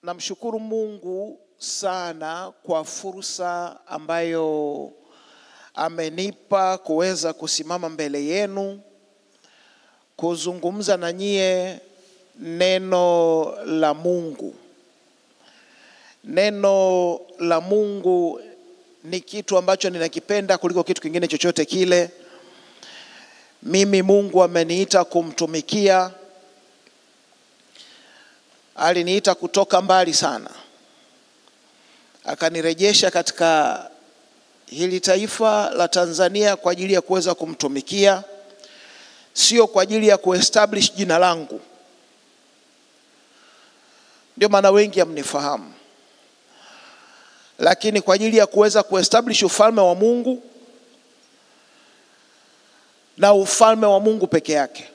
Namshukuru Mungu sana kwa fursa ambayo amenipa kuweza kusimama mbele yenu kuzungumza na nyie neno la Mungu. Neno la Mungu ni kitu ambacho ninakipenda kuliko kitu kingine chochote kile. Mimi Mungu ameniita kumtumikia. Aliniita kutoka mbali sana, akanirejesha katika hili taifa la Tanzania kwa ajili ya kuweza kumtumikia, sio kwa ajili ya kuestablish jina langu. Ndio maana wengi hamnifahamu, lakini kwa ajili ya kuweza kuestablish ufalme wa Mungu na ufalme wa Mungu peke yake.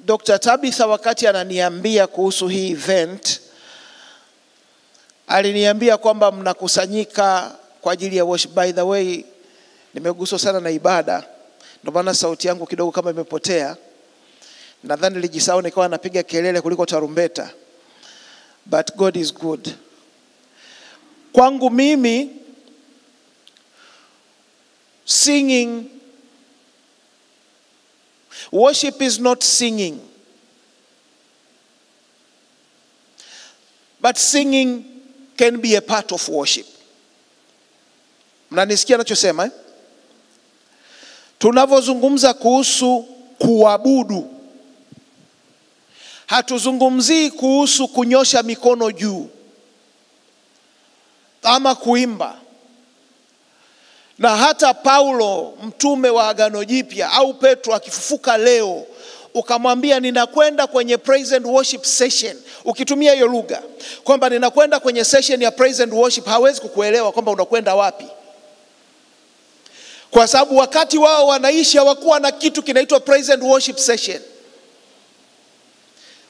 Dr. Tabitha wakati ananiambia kuhusu hii event, aliniambia kwamba mnakusanyika kwa ajili ya worship. By the way, nimeguswa sana na ibada, ndio maana sauti yangu kidogo kama imepotea. Nadhani nilijisahau nikawa napiga kelele kuliko tarumbeta. But God is good. Kwangu mimi, worship is not singing, but singing can be a part of worship. Mnanisikia nachosema eh? Tunavozungumza kuhusu kuabudu, hatuzungumzii kuhusu kunyosha mikono juu ama kuimba. Na hata Paulo mtume wa Agano Jipya au Petro akifufuka leo ukamwambia ninakwenda kwenye praise and worship session, ukitumia hiyo lugha kwamba ninakwenda kwenye session ya praise and worship, hawezi kukuelewa kwamba unakwenda wapi. Kwa sababu wakati wao wanaishi hawakuwa na kitu kinaitwa praise and worship session,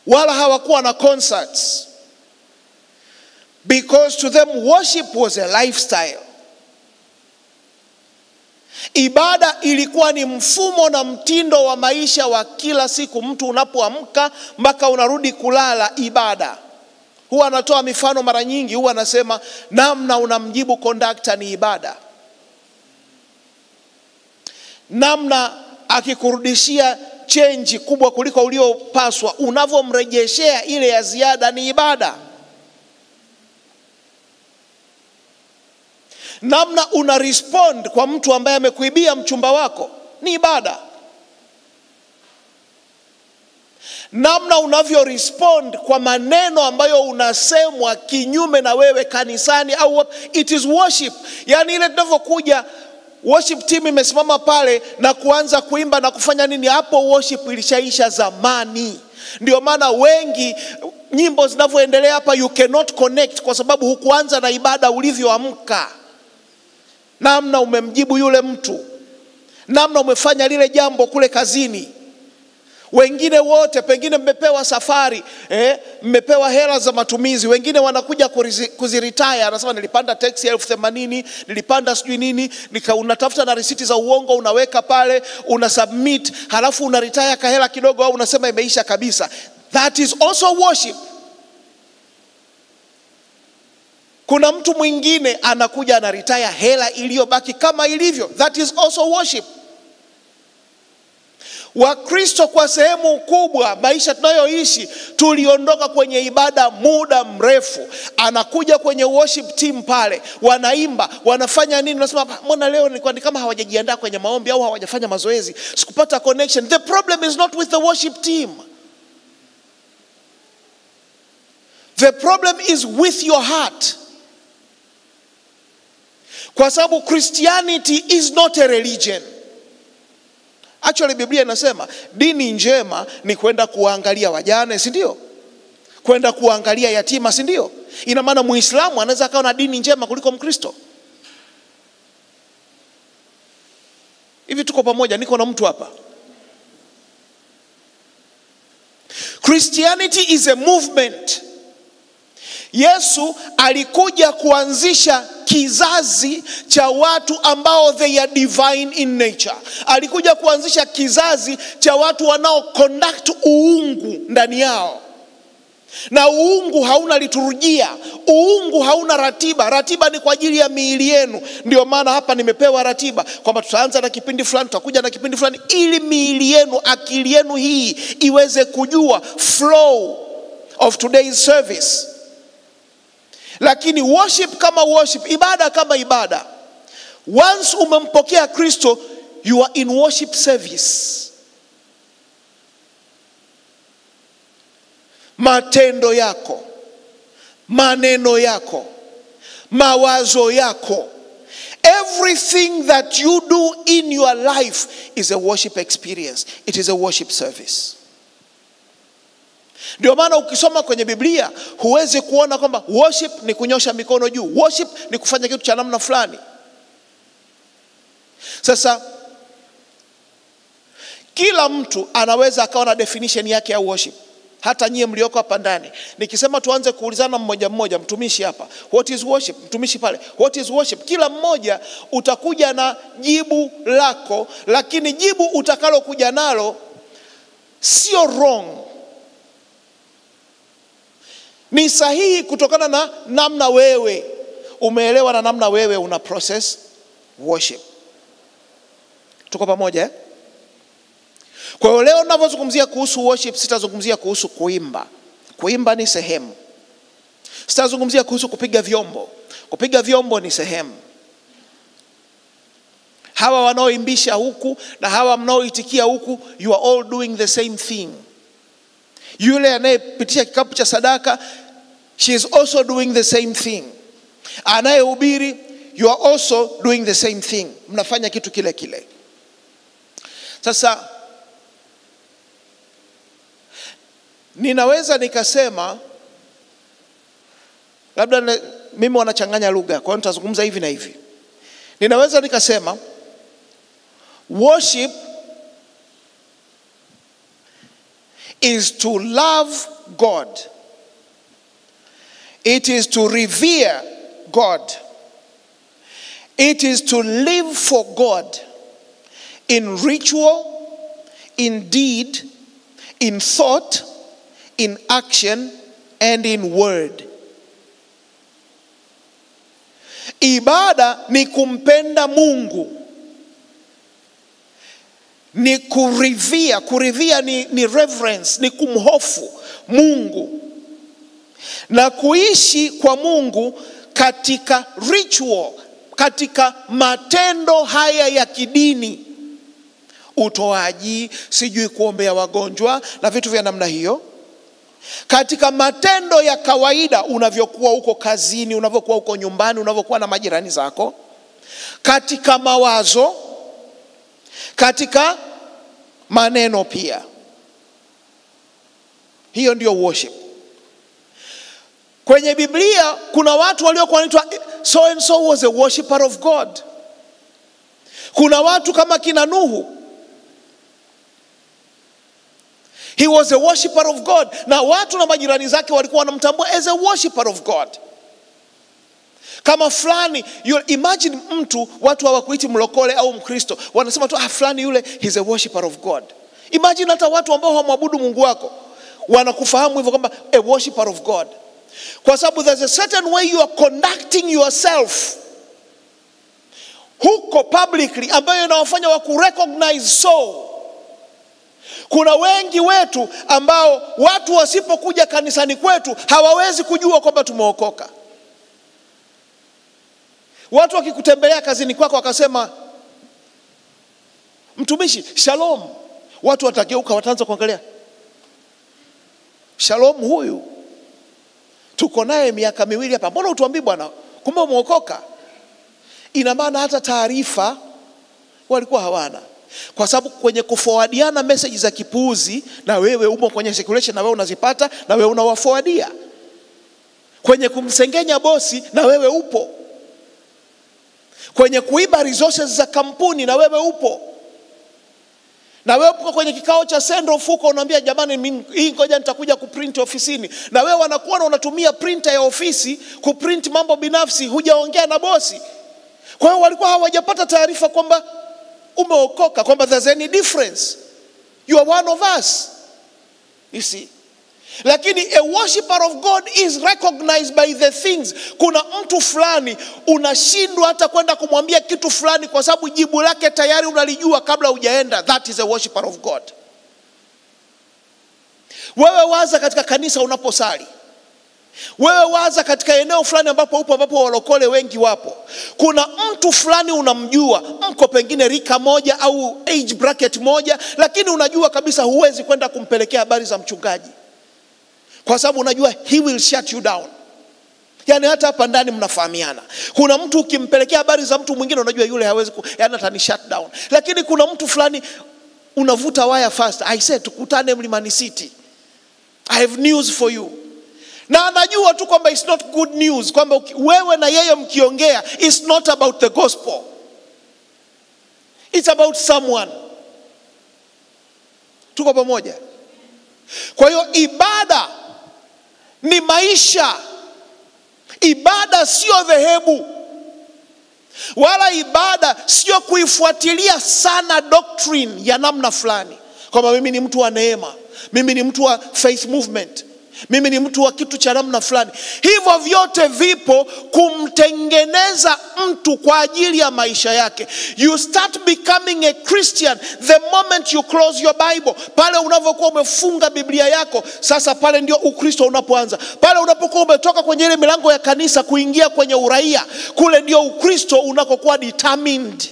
wala hawakuwa na concerts, because to them worship was a lifestyle. Ibada ilikuwa ni mfumo na mtindo wa maisha wa kila siku. Mtu unapoamka mpaka unarudi kulala, ibada. Huwa anatoa mifano mara nyingi, huwa anasema namna unamjibu conductor ni ibada. Namna akikurudishia change kubwa kuliko uliopaswa, unavomrejeshea ile ya ziada ni ibada. Namna una respond kwa mtu ambaye amekuibia mchumba wako ni ibada. Namna unavyo respond kwa maneno ambayo unasemwa kinyume na wewe kanisani au it is worship. Yani ile tunavyokuja worship team imesimama pale na kuanza kuimba na kufanya nini, hapo worship ilishaisha zamani. Ndio maana wengi nyimbo zinavyoendelea hapa you cannot connect, kwa sababu hukuanza na ibada ulivyoamka. Namna umemjibu yule mtu, namna umefanya lile jambo kule kazini. Wengine wote pengine mmepewa safari, mmepewa hela za matumizi. Wengine wanakuja kuziretire, anasema nilipanda taxi ya 80,000, nilipanda sijui nini, unatafuta na risiti za uongo unaweka pale, unasubmit, halafu unaretire kahela kidogo au unasema imeisha kabisa. That is also worship. Kuna mtu mwingine anakuja anaretire hela iliyobaki kama ilivyo. That is also worship. Wakristo kwa sehemu kubwa maisha tunayoishi tuliondoka kwenye ibada muda mrefu. Anakuja kwenye worship team pale, wanaimba, wanafanya nini, unasema mbona leo ni kama hawajajiandaa kwenye maombi au hawajafanya mazoezi, sikupata connection. The problem is not with the worship team. The problem is with your heart. Kwa sababu Christianity is not a religion. Actually Biblia inasema dini njema ni kwenda kuangalia wajane, si ndio? Kwenda kuangalia yatima, si ndio? Ina maana Muislamu anaweza kuwa na dini njema kuliko Mkristo. Hivi tuko pamoja? Niko na mtu hapa. Christianity is a movement. Yesu alikuja kuanzisha kizazi cha watu ambao they are divine in nature. Alikuja kuanzisha kizazi cha watu wanao conduct uungu ndani yao. Na uungu hauna liturujia, uungu hauna ratiba. Ratiba ni kwa ajili ya miili yenu. Ndio maana hapa nimepewa ratiba kwamba tutaanza na kipindi fulani, tutakuja na kipindi fulani, ili miili yenu, akili yenu hii iweze kujua flow of today's service. Lakini worship kama worship, ibada kama ibada, once umempokea Kristo, you are in worship service. Matendo yako, maneno yako, mawazo yako, everything that you do in your life is a worship experience. It is a worship service. Ndio maana ukisoma kwenye Biblia huwezi kuona kwamba worship ni kunyosha mikono juu, worship ni kufanya kitu cha namna fulani. Sasa kila mtu anaweza akawa na definition yake ya worship. Hata nyie mlioko hapa ndani, nikisema tuanze kuulizana mmoja mmoja, mtumishi hapa, what is worship? Mtumishi pale, what is worship? Kila mmoja utakuja na jibu lako, lakini jibu utakalo kuja nalo sio wrong. Ni sahihi kutokana na namna wewe umeelewa na namna wewe una process worship. Tuko pamoja eh? Kwa hiyo leo ninapozungumzia kuhusu worship, sitazungumzia kuhusu kuimba. Kuimba ni sehemu. Sitazungumzia kuhusu kupiga vyombo. Kupiga vyombo ni sehemu. Hawa wanaoimbisha huku na hawa mnaoitikia huku, you are all doing the same thing. Yule anayepitisha kikapu cha sadaka, she is also doing the same thing. Anayehubiri, you are also doing the same thing. Mnafanya kitu kile kile. Sasa ninaweza nikasema, labda mimi wanachanganya lugha, kwa hiyo nitazungumza hivi na hivi. Ninaweza nikasema worship is to love God. It is to revere God. It is to live for God in ritual, in deed, in thought, in action, and in word. Ibada ni kumpenda Mungu, ni kurivia. Kurivia ni reverence, ni kumhofu Mungu, na kuishi kwa Mungu katika ritual, katika matendo haya ya kidini, utoaji, sijui kuombea wagonjwa na vitu vya namna hiyo. Katika matendo ya kawaida, unavyokuwa uko kazini, unavyokuwa uko nyumbani, unavyokuwa na majirani zako, katika mawazo, katika maneno pia. Hiyo ndio worship. Kwenye Biblia kuna watu waliokuwa wanaitwa so and so was a worshipper of God. Kuna watu kama kina Nuhu, he was a worshipper of God, na watu na majirani zake walikuwa wanamtambua as a worshipper of God. Kama fulani, imagine mtu, watu hawakuiti mlokole au Mkristo, wanasema tu fulani yule he's a worshipper of God. Imagine hata watu ambao hawaabudu Mungu wako wanakufahamu hivyo kwamba a worshipper of God. Kwa sababu there's a certain way you are conducting yourself huko publicly ambayo inawafanya waku recognize. So kuna wengi wetu ambao watu wasipokuja kanisani kwetu hawawezi kujua kwamba tumeokoka. Watu wakikutembelea kazini kwako wakasema, mtumishi shalom, watu watageuka, wataanza kuangalia, shalom huyu tuko naye miaka 2 hapa, mbona utuambii bwana kumbe umeokoka? Ina maana hata taarifa walikuwa hawana. Kwa sababu kwenye kuforwardiana message za kipuuzi, na wewe umo kwenye circulation, na wewe unazipata, na wewe unawaforwardia. Kwenye kumsengenya bosi, na wewe upo. Kwenye kuiba resources za kampuni, na wewe upo. Na wewe uko kwenye kikao cha send off huko unaambia jamani hii ngoja nitakuja kuprint ofisini. Na wewe wanakuwa unatumia printer ya ofisi kuprint mambo binafsi, hujaongea na bosi. Kwa hiyo walikuwa hawajapata taarifa kwamba umeokoka, kwamba there's any difference. You are one of us. You see? Lakini a worshipper of God is recognized by the things. Kuna mtu fulani unashindwa hata kwenda kumwambia kitu fulani kwa sababu jibu lake tayari unalijua kabla hujaenda. That is a worshipper of God. Wewe waza katika kanisa unaposali. Wewe waza katika eneo fulani ambapo walokole wengi wapo. Kuna mtu fulani unamjua, mko pengine rika moja au age bracket moja, lakini unajua kabisa huwezi kwenda kumpelekea habari za mchungaji. Kwa sababu unajua he will shut you down. Yani hata hapa ndani mnafahamiana. Kuna mtu ukimpelekea habari za mtu mwingine unajua yule hawezi yani atani shut down. Lakini kuna mtu fulani unavuta wire fast. I said tukutane Mlimani City. I have news for you. Na anajua tu kwamba it's not good news, kwamba wewe na yeye mkiongea it's not about the gospel. It's about someone. Tuko pamoja? Kwa hiyo ibada ni maisha. Ibada sio dhehebu. Wala ibada sio kuifuatilia sana doctrine ya namna fulani. Kwamba mimi ni mtu wa neema, mimi ni mtu wa faith movement, mimi ni mtu wa kitu cha namna fulani. Hivyo vyote vipo kumtengeneza mtu kwa ajili ya maisha yake. You start becoming a Christian the moment you close your Bible. Pale unapokuwa umefunga Biblia yako, sasa pale ndio Ukristo unapoanza. Pale unapokuwa umetoka kwenye ile milango ya kanisa kuingia kwenye uraia, kule ndio Ukristo unakokuwa determined.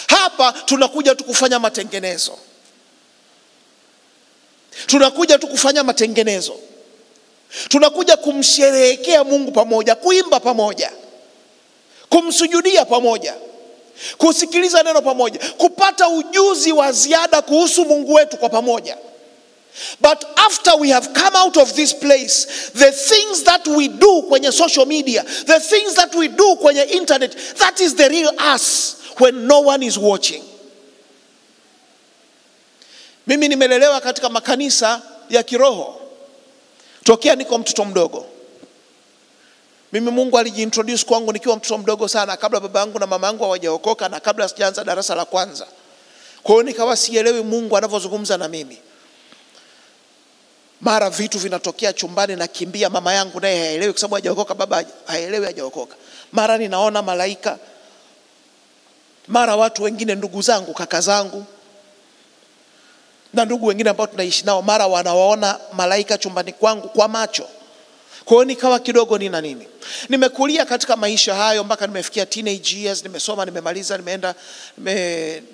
Hapa tunakuja tukufanya matengenezo. Tunakuja tu kufanya matengenezo. Tunakuja kumsherehekea Mungu pamoja, kuimba pamoja, kumsujudia pamoja, kusikiliza neno pamoja, kupata ujuzi wa ziada kuhusu Mungu wetu kwa pamoja. But after we have come out of this place, the things that we do kwenye social media, the things that we do kwenye internet, that is the real us when no one is watching. Mimi nimelelewa katika makanisa ya kiroho tokea niko mtoto mdogo. Mimi Mungu alijiintroduce kwangu nikiwa mtoto mdogo sana, kabla baba yangu na mama yangu hawajaokoka na kabla sijaanza darasa la kwanza. Kwa hiyo nikawa sielewi Mungu anavyozungumza na mimi. Mara vitu vinatokea chumbani na kimbia, mama yangu naye haelewi kwa sababu hajaokoka, baba haelewi hajaokoka. Mara ninaona malaika, mara watu wengine ndugu zangu, kaka zangu na ndugu wengine ambao tunaishi nao, mara wanawaona malaika chumbani kwangu kwa macho. Kwa hiyo nikawa kidogo nina nini. Nimekulia katika maisha hayo mpaka nimefikia teenage years, nimesoma,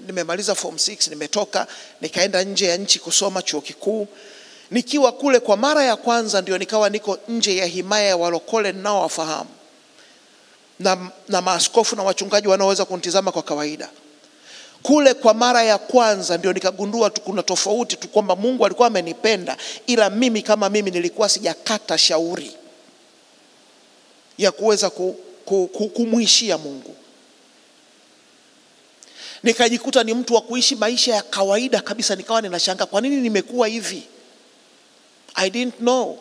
nimemaliza form 6, nimetoka, nikaenda nje ya nchi kusoma chuo kikuu. Nikiwa kule kwa mara ya kwanza ndio nikawa niko nje ya himaya ya walokole nao wafahamu. Na maaskofu na wachungaji wanaoweza kunitazama kwa kawaida. Kule kwa mara ya kwanza ndio nikagundua tu kuna tofauti tu, kwamba Mungu alikuwa amenipenda ila mimi kama mimi nilikuwa sijakata shauri ya kuweza kumuishia Mungu. Nikajikuta ni mtu wa kuishi maisha ya kawaida kabisa, nikawa ninashangaa kwa nini nimekuwa hivi. I didn't know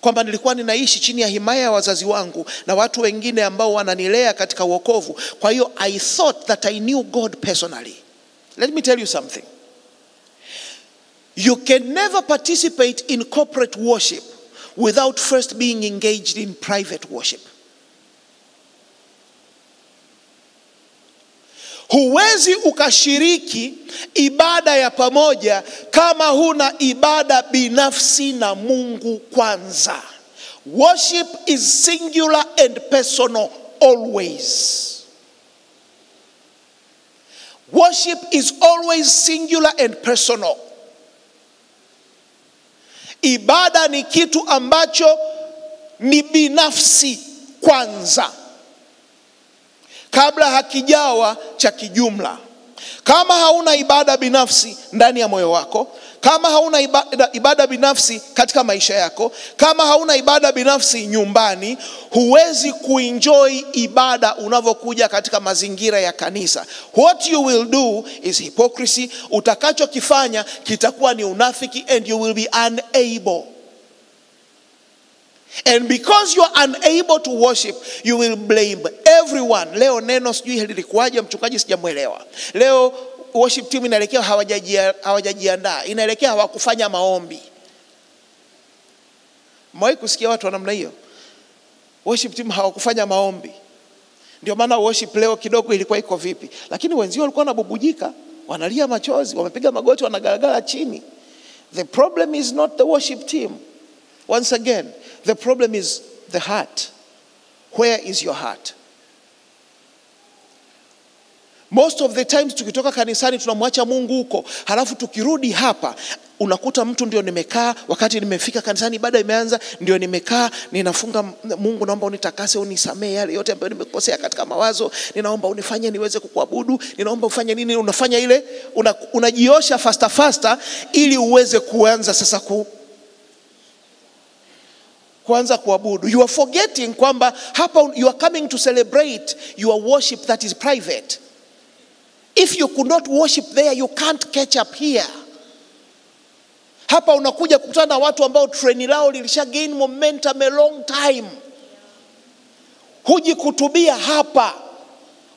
kwamba nilikuwa ninaishi chini ya himaya ya wazazi wangu na watu wengine ambao wananilea katika wokovu. Kwa hiyo I thought that I knew God personally. Let me tell you something. You can never participate in corporate worship without first being engaged in private worship. Huwezi ukashiriki ibada ya pamoja kama huna ibada binafsi na Mungu kwanza. Worship is singular and personal always. Worship is always singular and personal. Ibada ni kitu ambacho ni binafsi kwanza, kabla hakijawa cha kijumla, Kama hauna ibada binafsi ndani ya moyo wako, kama hauna ibada binafsi katika maisha yako, kama hauna ibada binafsi nyumbani, huwezi kuenjoy ibada unavyokuja katika mazingira ya kanisa. What you will do is hypocrisy. Utakachokifanya kitakuwa ni unafiki, and you will be unable. And because you are unable to worship, you will blame everyone. Leo neno sijui lilikuwaje, mchungaji sijamuelewa. Leo worship team inaelekea hawajajiandaa, inaelekea hawakufanya maombi. Mwahi kusikia watu wa namna hiyo? Worship team hawakufanya maombi, ndio maana worship leo kidogo ilikuwa iko vipi. Lakini wenzio walikuwa wanabubujika, wanalia machozi, wamepiga magoti, wanagaragara chini. The problem is not the worship team. Once again, the problem is the heart. Where is your heart? Most of the times tukitoka kanisani tunamwacha Mungu huko, halafu tukirudi hapa unakuta mtu ndio nimekaa, wakati nimefika kanisani ibada imeanza, ndio nimekaa ninafunga, Mungu naomba unitakase, unisamee yale yote ambayo nimekosea katika mawazo, ninaomba unifanye niweze kukuabudu, ninaomba ufanye nini, unafanya ile unajiosha faster ili uweze kuanza sasa kuanza kuabudu. You are forgetting kwamba hapa you are coming to celebrate your worship that is private. If you could not worship there, you can't catch up here. Hapa unakuja kukutana na watu ambao treni lao lilisha gain momentum a long time. Huji kutubia hapa,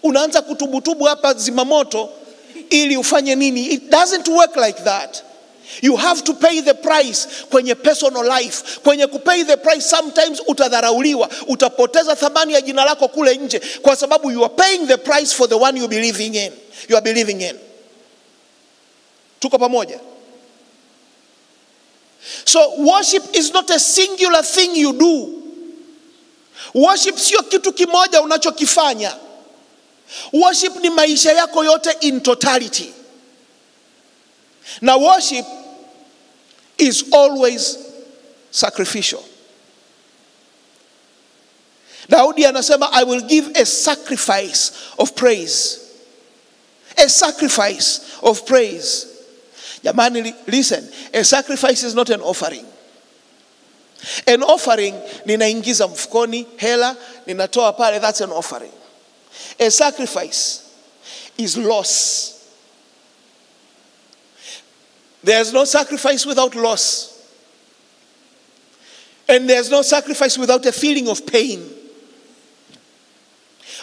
unaanza kutubutubu hapa zimamoto ili ufanye nini? It doesn't work like that. You have to pay the price kwenye personal life. Kwenye kupay the price, sometimes utadharauliwa, utapoteza thamani ya jina lako kule nje, kwa sababu you are paying the price for the one you are believing in. Tuko pamoja? So worship is not a singular thing you do. Worship sio kitu kimoja unachokifanya. Worship ni maisha yako yote in totality. Now worship is always sacrificial. Daudi anasema, I will give a sacrifice of praise. A sacrifice of praise. Jamani, listen, a sacrifice is not an offering. An offering, ninaingiza mfukoni hela, ninatoa pale, that's an offering. A sacrifice is loss. There's no sacrifice without loss. And there's no sacrifice without a feeling of pain.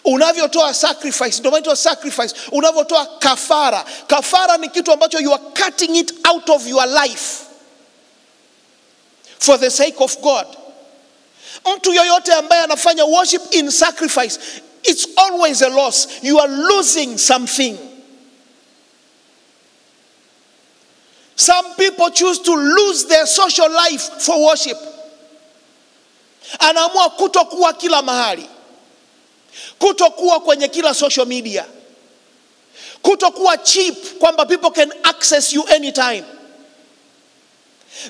Unavyotoa sacrifice, ndio maana sacrifice. Unavyotoa kafara, kafara ni kitu ambacho you are cutting it out of your life for the sake of God. Mtu yoyote ambaye anafanya worship in sacrifice, it's always a loss. You are losing something. Some people choose to lose their social life for worship. Anaamua kutokuwa kila mahali, kutokuwa kwenye kila social media, kutokuwa cheap kwamba people can access you anytime.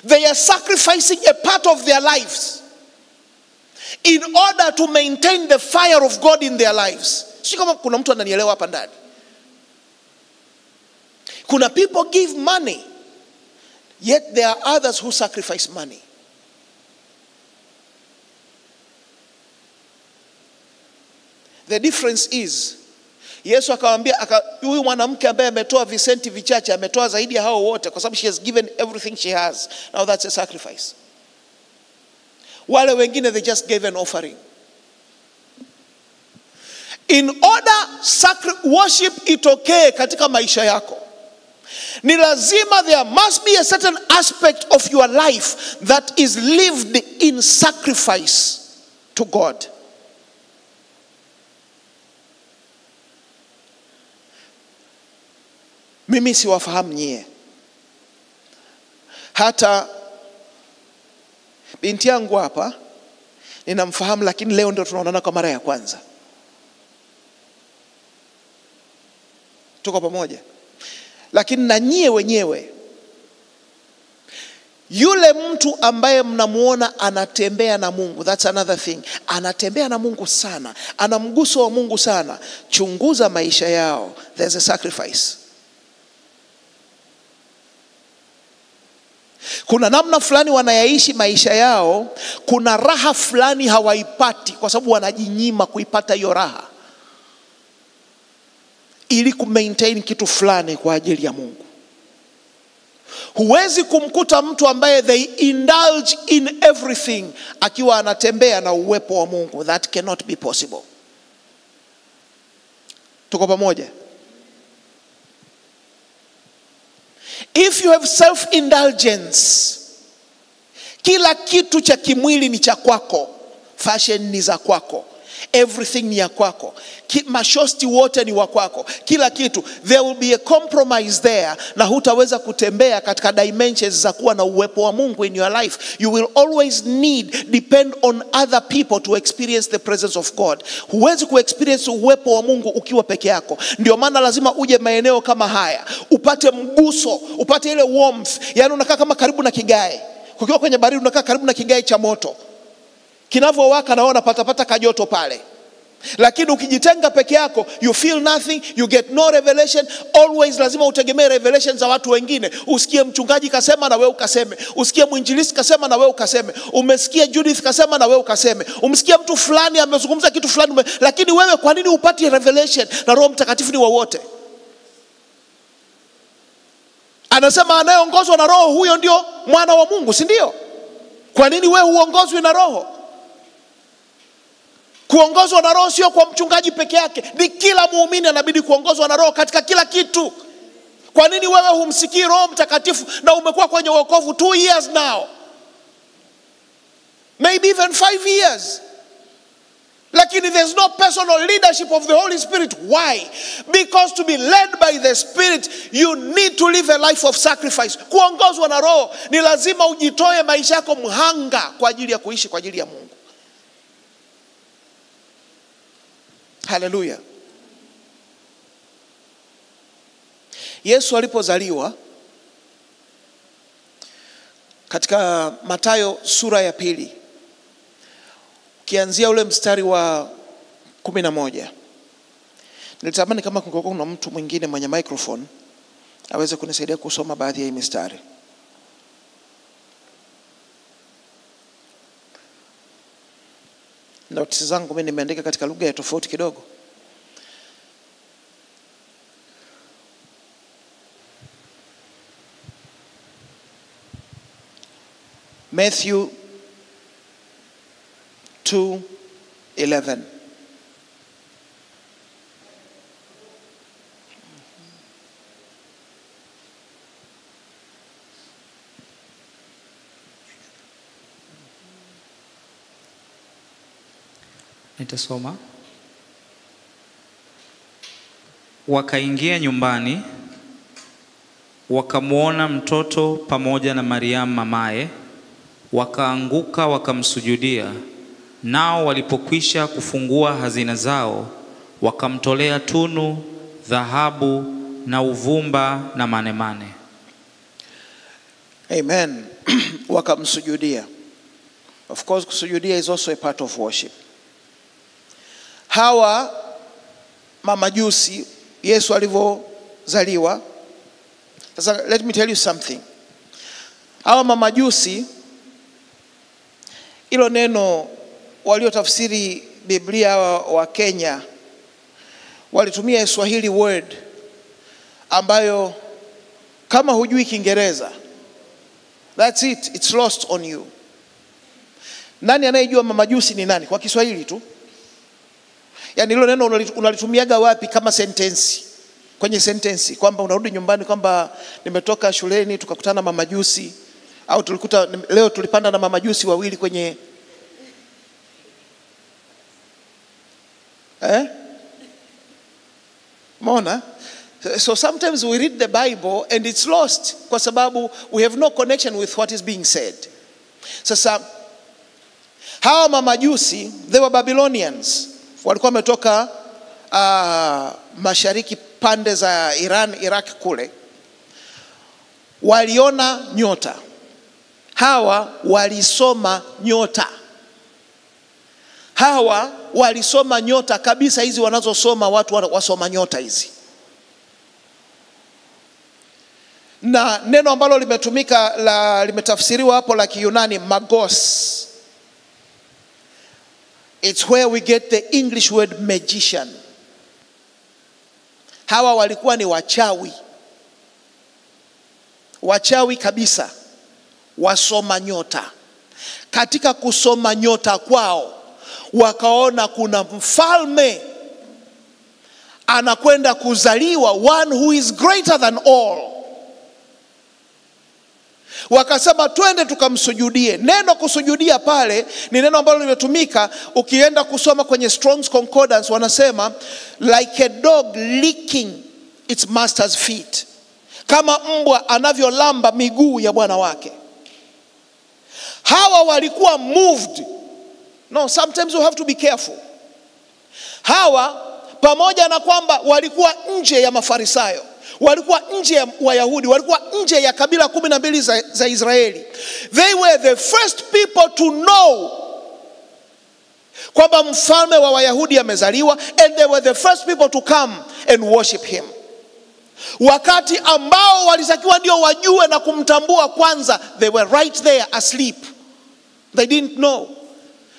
They are sacrificing a part of their lives in order to maintain the fire of God in their lives. Si kama kuna mtu ananielewa hapa ndani. Kuna people give money, yet there are others who sacrifice money. The difference is, Yesu akamwambia huyu mwanamke ambaye ametoa visenti vichache, ametoa zaidi ya hao wote kwa sababu she has given everything she has. Now that's a sacrifice. Wale wengine, they just gave an offering. In order worship itokee katika maisha yako, ni lazima there must be a certain aspect of your life that is lived in sacrifice to God. Mimi siwafahamu nyie. Hata binti yangu hapa ninamfahamu, lakini leo ndio tunaonana kwa mara ya kwanza. Tuko pamoja. Lakini na nyie wenyewe, yule mtu ambaye mnamuona anatembea na Mungu, that's another thing. Anatembea na Mungu sana, ana mguso wa Mungu sana. Chunguza maisha yao. There's a sacrifice. Kuna namna fulani wanayaishi maisha yao, kuna raha fulani hawaipati kwa sababu wanajinyima kuipata hiyo raha ili kumaintain kitu fulani kwa ajili ya Mungu. Huwezi kumkuta mtu ambaye they indulge in everything akiwa anatembea na uwepo wa Mungu. That cannot be possible. Tuko pamoja? If you have self-indulgence, kila kitu cha kimwili ni cha kwako, fashion ni za kwako, everything ni ya kwako, mashosti wote ni wa kwako, kila kitu, there will be a compromise there, na hutaweza kutembea katika dimensions za kuwa na uwepo wa Mungu in your life. You will always depend on other people to experience the presence of God. Huwezi kuexperience uwepo wa Mungu ukiwa peke yako. Ndio maana lazima uje maeneo kama haya, upate mguso, upate ile warmth. Yani unakaa kama karibu na kigae. Ukiwa kwenye baridi unakaa karibu na kigae cha moto, kinavowaka na unapata kajoto pale. Lakini ukijitenga peke yako, you feel nothing, you get no revelation. Always lazima utegemee revelation za watu wengine. Usikie mchungaji kasema na wewe ukaseme, usikie mwinjilisti kasema na wewe ukaseme, umesikia Judith kasema na wewe ukaseme, umesikia mtu fulani amezungumza kitu fulani, lakini wewe kwa nini upati revelation? Na Roho Mtakatifu ni wa wote. Anasema anayeongozwa na Roho huyo ndio mwana wa Mungu, si ndio? Kwa nini wewe huongozwi na Roho? Kuongozwa na Roho sio kwa mchungaji peke yake, ni kila muumini anabidi kuongozwa na Roho katika kila kitu. Kwa nini wewe humsikii Roho Mtakatifu na umekuwa kwenye wokovu 2 years now, maybe even 5 years, lakini there's no personal leadership of the Holy Spirit? Why? Because to be led by the Spirit, you need to live a life of sacrifice. Kuongozwa na Roho ni lazima ujitoe maisha yako mhanga kwa ajili ya kuishi kwa ajili ya Mungu. Hallelujah. Yesu alipozaliwa, katika Mathayo sura ya 2, ukianzia ule mstari wa 11, nilitamani kama kuna mtu mwingine mwenye microphone aweze kunisaidia kusoma baadhi ya hii mistari. Notes zangu mimi nimeandika katika lugha ya tofauti kidogo. Matthew 2:11. Nitasoma. Wakaingia nyumbani, wakamwona mtoto pamoja na Mariamu mamaye, wakaanguka wakamsujudia. Nao walipokwisha kufungua hazina zao, wakamtolea tunu, dhahabu na uvumba na manemane. Amen. Wakamsujudia. Of course, kusujudia is also a part of worship. Hawa mamajusi Yesu alivyozaliwa. Sasa let me tell you something. Hawa mamajusi, ilo neno waliotafsiri Biblia wa Kenya walitumia Swahili word ambayo kama hujui Kiingereza, that's it, it's lost on you. Nani anayejua mamajusi ni nani kwa Kiswahili tu? Yani hilo neno unalitumiaga wapi kama sentensi? Kwenye sentensi kwamba unarudi nyumbani kwamba nimetoka shuleni tukakutana mamajusi, au leo tulipanda na mamajusi wawili kwenye Mona? So sometimes we read the Bible and it's lost kwa sababu we have no connection with what is being said. Sasa hawa mamajusi, they were Babylonians. Walikuwa wametoka mashariki pande za Iran, Iraq kule. Waliona nyota. Hawa walisoma nyota. Hawa walisoma nyota kabisa, hizi wanazosoma watu wasoma nyota hizi. Na neno ambalo limetumika limetafsiriwa hapo la Kiyunani magos. It's where we get the English word magician. Hawa walikuwa ni wachawi. Wachawi kabisa. Wasoma nyota. Katika kusoma nyota kwao, wakaona kuna mfalme anakwenda kuzaliwa, one who is greater than all. Wakasema twende tukamsujudie. Neno kusujudia pale ni neno ambalo limetumika, ukienda kusoma kwenye Strong's Concordance wanasema like a dog licking its master's feet. Kama mbwa anavyolamba miguu ya bwana wake. Hawa walikuwa moved. No, sometimes you have to be careful. Hawa pamoja na kwamba walikuwa nje ya Mafarisayo, walikuwa nje ya Wayahudi, walikuwa nje ya kabila 12 za Israeli. They were the first people to know kwamba mfalme wa Wayahudi amezaliwa, and they were the first people to come and worship him. Wakati ambao walitakiwa ndio wajue na kumtambua kwanza, they were right there asleep. They didn't know.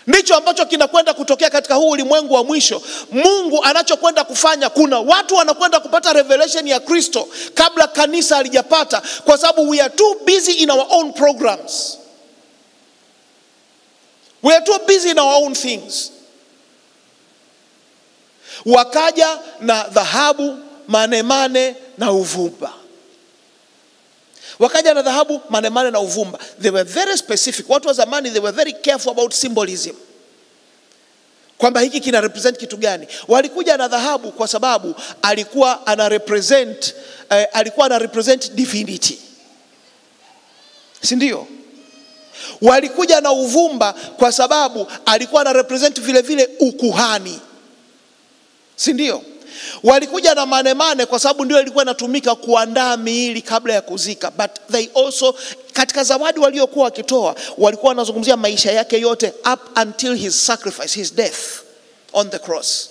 Ndicho ambacho kinakwenda kutokea katika huu ulimwengu wa mwisho. Mungu anachokwenda kufanya, kuna watu wanakwenda kupata revelation ya Kristo kabla kanisa halijapata, kwa sababu we are too busy in our own programs. We are too busy in our own things. Wakaja na dhahabu, manemane na uvumba. Wakaja na dhahabu, manemane na uvumba. They were very specific. Watu wa zamani, they were very careful about symbolism. Kwamba hiki kina represent kitu gani. Walikuja na dhahabu kwa sababu alikuwa ana represent divinity. Si ndio? Walikuja na uvumba kwa sababu alikuwa ana represent vile vile ukuhani. Si ndio? Walikuja na manemane kwa sababu ndio ilikuwa inatumika kuandaa miili kabla ya kuzika. But they also, katika zawadi waliokuwa wakitoa, walikuwa wanazungumzia maisha yake yote up until his sacrifice, his death on the cross.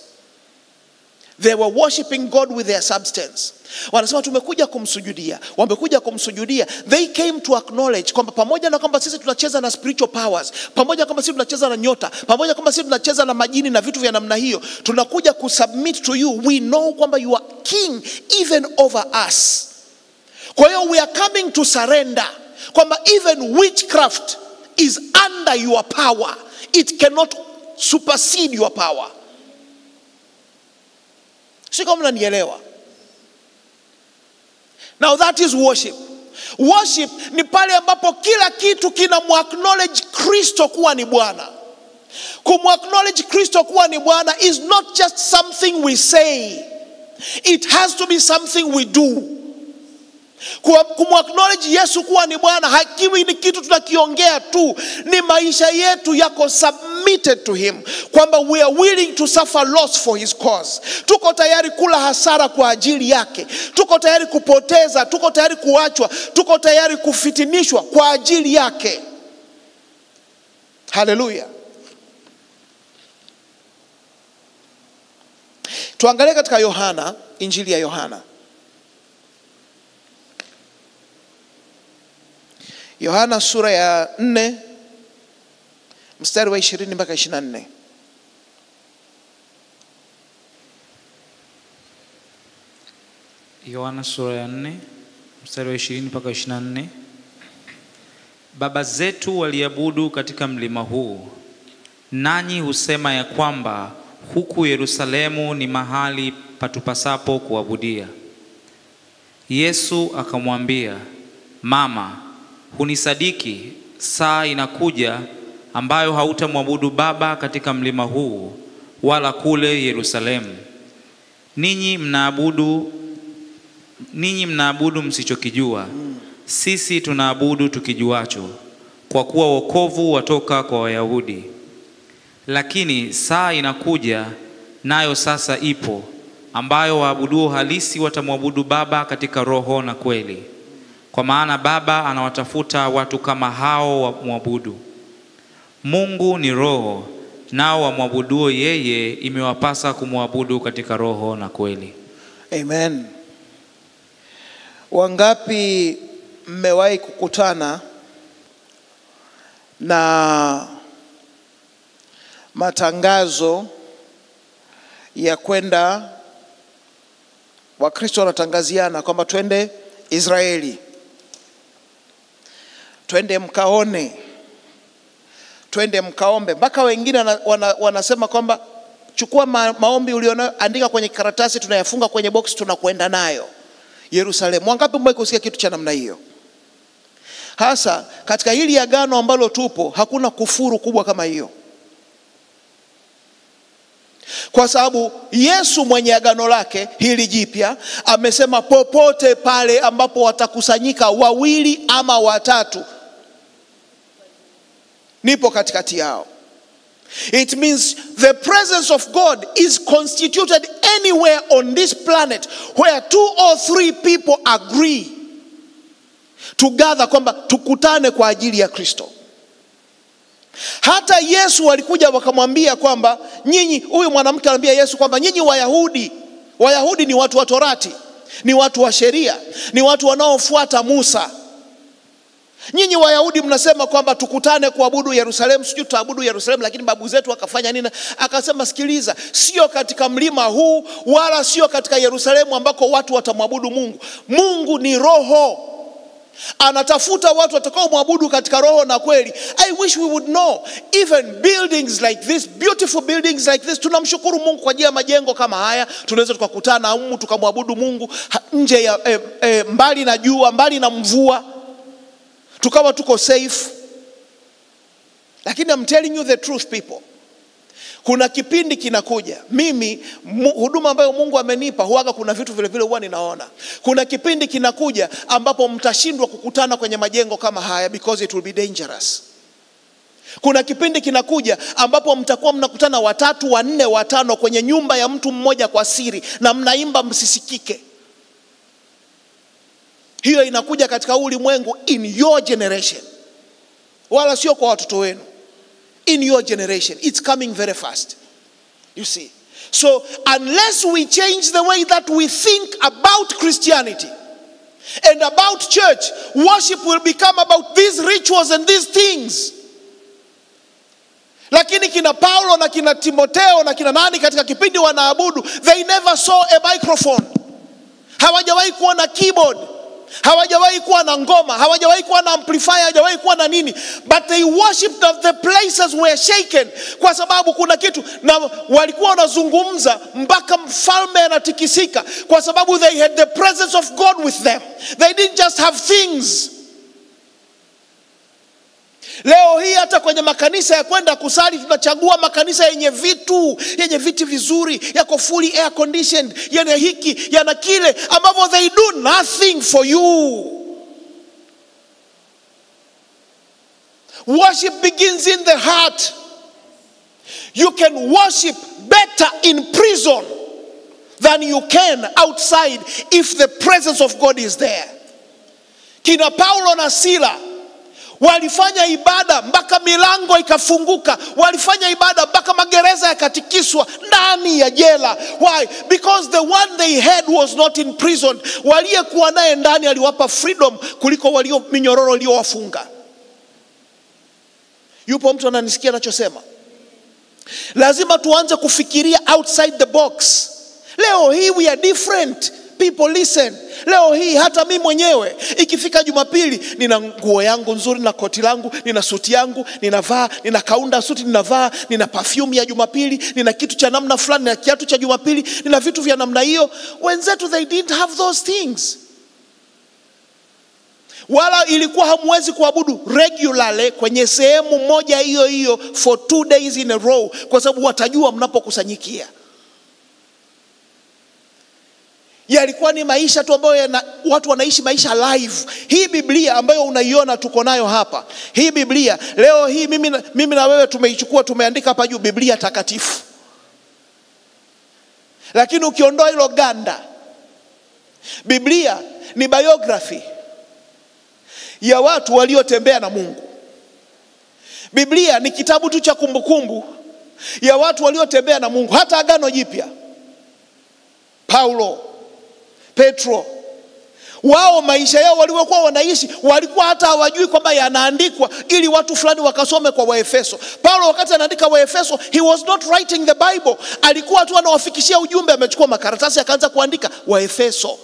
They were worshiping God with their substance. Wanasema tumekuja kumsujudia. Wamekuja kumsujudia. They came to acknowledge kwamba pamoja na kwamba sisi tunacheza na spiritual powers, pamoja na kwamba sisi tunacheza na nyota, pamoja na kwamba sisi tunacheza na majini na vitu vya namna hiyo, tunakuja kusubmit to you. We know kwamba you are king even over us. Kwa hiyo we are coming to surrender kwamba even witchcraft is under your power. It cannot supersede your power. Sio mnanielewa? Now that is worship. Worship ni pale ambapo kila kitu kinamuacknowledge Kristo kuwa ni Bwana. Kumuacknowledge Kristo kuwa ni Bwana is not just something we say. It has to be something we do. Kumuacknowledge Yesu kuwa ni Bwana hakiwi ni kitu tunakiongea tu, ni maisha yetu yako submitted to him, kwamba we are willing to suffer loss for his cause. Tuko tayari kula hasara kwa ajili yake, tuko tayari kupoteza, tuko tayari kuachwa, tuko tayari kufitinishwa kwa ajili yake. Hallelujah. Tuangalie katika Yohana, Injili ya Yohana. Yohana sura ya 4 mstari wa 20 mpaka 24. Yohana sura ya 4 mstari wa 20 mpaka 24. Baba zetu waliabudu katika mlima huu, nanyi husema ya kwamba huku Yerusalemu ni mahali patupasapo kuabudia. Yesu akamwambia, Mama, hunisadiki, saa inakuja ambayo hautamwabudu Baba katika mlima huu wala kule Yerusalemu. Ninyi mnaabudu msichokijua, sisi tunaabudu tukijuacho, kwa kuwa wokovu watoka kwa Wayahudi. Lakini saa inakuja, nayo sasa ipo, ambayo waabuduo halisi watamwabudu Baba katika roho na kweli. Kwa maana Baba anawatafuta watu kama hao wamwabudu. Mungu ni roho, nao wamwabuduo yeye imewapasa kumwabudu katika roho na kweli. Amen. Wangapi mmewahi kukutana na matangazo ya kwenda, Wakristo wanatangaziana kwamba twende Israeli, twende mkaone, twende mkaombe, mpaka wengine wanasema kwamba chukua maombi ulionayo, andika kwenye karatasi, tunayafunga kwenye box, tunakwenda nayo Yerusalemu. Wangapi mmewahi kusikia kitu cha namna hiyo? Hasa katika hili agano ambalo tupo, hakuna kufuru kubwa kama hiyo, kwa sababu Yesu mwenye agano lake hili jipya amesema popote pale ambapo watakusanyika 2 ama 3, nipo katikati yao. It means the presence of God is constituted anywhere on this planet where 2 or 3 people agree to gather, kwamba tukutane kwa ajili ya Kristo. Hata Yesu walikuja wakamwambia kwamba nyinyi, huyu mwanamke anambia Yesu kwamba nyinyi Wayahudi ni watu wa Torati, ni watu wa sheria, ni watu wanaofuata Musa. Nyinyi Wayahudi mnasema kwamba tukutane kuabudu Yerusalemu, sijui tutaabudu Yerusalemu, lakini babu zetu wakafanya nini? Akasema sikiliza, sio katika mlima huu wala sio katika Yerusalemu ambako watu watamwabudu Mungu. Mungu ni roho. Anatafuta watu watakao muabudu katika roho na kweli. I wish we would know, even buildings like this, beautiful buildings like this, tunamshukuru Mungu kwa ajili ya majengo kama haya. Tunaweza tukakutana humu tukamwabudu Mungu nje ya mbali na jua, mbali na mvua, tukawa tuko safe. Lakini I'm telling you the truth people, kuna kipindi kinakuja, mimi huduma ambayo Mungu amenipa huaga kuna vitu vile vile huwa ninaona. Kuna kipindi kinakuja ambapo mtashindwa kukutana kwenye majengo kama haya because it will be dangerous. Kuna kipindi kinakuja ambapo mtakuwa mnakutana 3, 4, 5 kwenye nyumba ya mtu mmoja kwa siri na mnaimba msisikike. Hiyo inakuja katika ulimwengu in your generation, wala sio kwa watoto wenu. In your generation, it's coming very fast. You see. So unless we change the way that we think about Christianity and about church, worship will become about these rituals and these things. Lakini kina Paulo na kina Timotheo na kina nani katika kipindi wanaabudu, they never saw a microphone. Hawajawahi kuona keyboard, hawajawahi kuwa na ngoma, hawajawahi kuwa na amplifier, hawajawahi kuwa na nini, but they worshipped of the places were shaken, kwa sababu kuna kitu, na walikuwa wanazungumza mpaka mfalme anatikisika, kwa sababu they had the presence of God with them. They didn't just have things. Leo hii hata kwenye makanisa ya kwenda kusali tunachagua makanisa yenye viti vizuri, yako fully air conditioned, yana hiki, yana kile, ambavyo they do nothing for you. Worship begins in the heart. You can worship better in prison than you can outside if the presence of God is there. Kina Paulo na Sila walifanya ibada mpaka milango ikafunguka, walifanya ibada mpaka magereza yakatikiswa ndani ya jela. Why? Because the one they had was not in prison. Waliyekuwa naye ndani aliwapa freedom kuliko walio minyororo aliyowafunga. Yupo mtu ananisikia ninachosema? Lazima tuanze kufikiria outside the box. Leo hii we are different. People listen. Leo hii hata mimi mwenyewe ikifika Jumapili nina nguo yangu nzuri na koti langu, nina suti yangu ninavaa, nina kaunda suti ninavaa, nina perfume ya Jumapili, nina kitu cha namna fulani, na kiatu cha Jumapili, nina vitu vya namna hiyo. Wenzetu they didn't have those things. Wala ilikuwa hamwezi kuabudu regularly kwenye sehemu moja hiyo for 2 days in a row, kwa sababu watajua mnapokusanyikia. Yalikuwa ni maisha tu ambayo watu wanaishi maisha live. Hii Biblia ambayo unaiona tuko nayo hapa, hii Biblia leo hii mimi na wewe tumeichukua, tumeandika hapa juu Biblia takatifu. Lakini ukiondoa hilo ganda, Biblia ni biography ya watu waliotembea na Mungu. Biblia ni kitabu tu cha kumbukumbu ya watu waliotembea na Mungu. Hata Agano Jipya, Paulo, Petro, Wao maisha yao waliokuwa wanaishi walikuwa hata hawajui kwamba yanaandikwa ili watu fulani wakasome kwa Waefeso. Paulo wakati anaandika Waefeso, he was not writing the Bible. Alikuwa tu anawafikishia ujumbe, amechukua makaratasi akaanza kuandika Waefeso,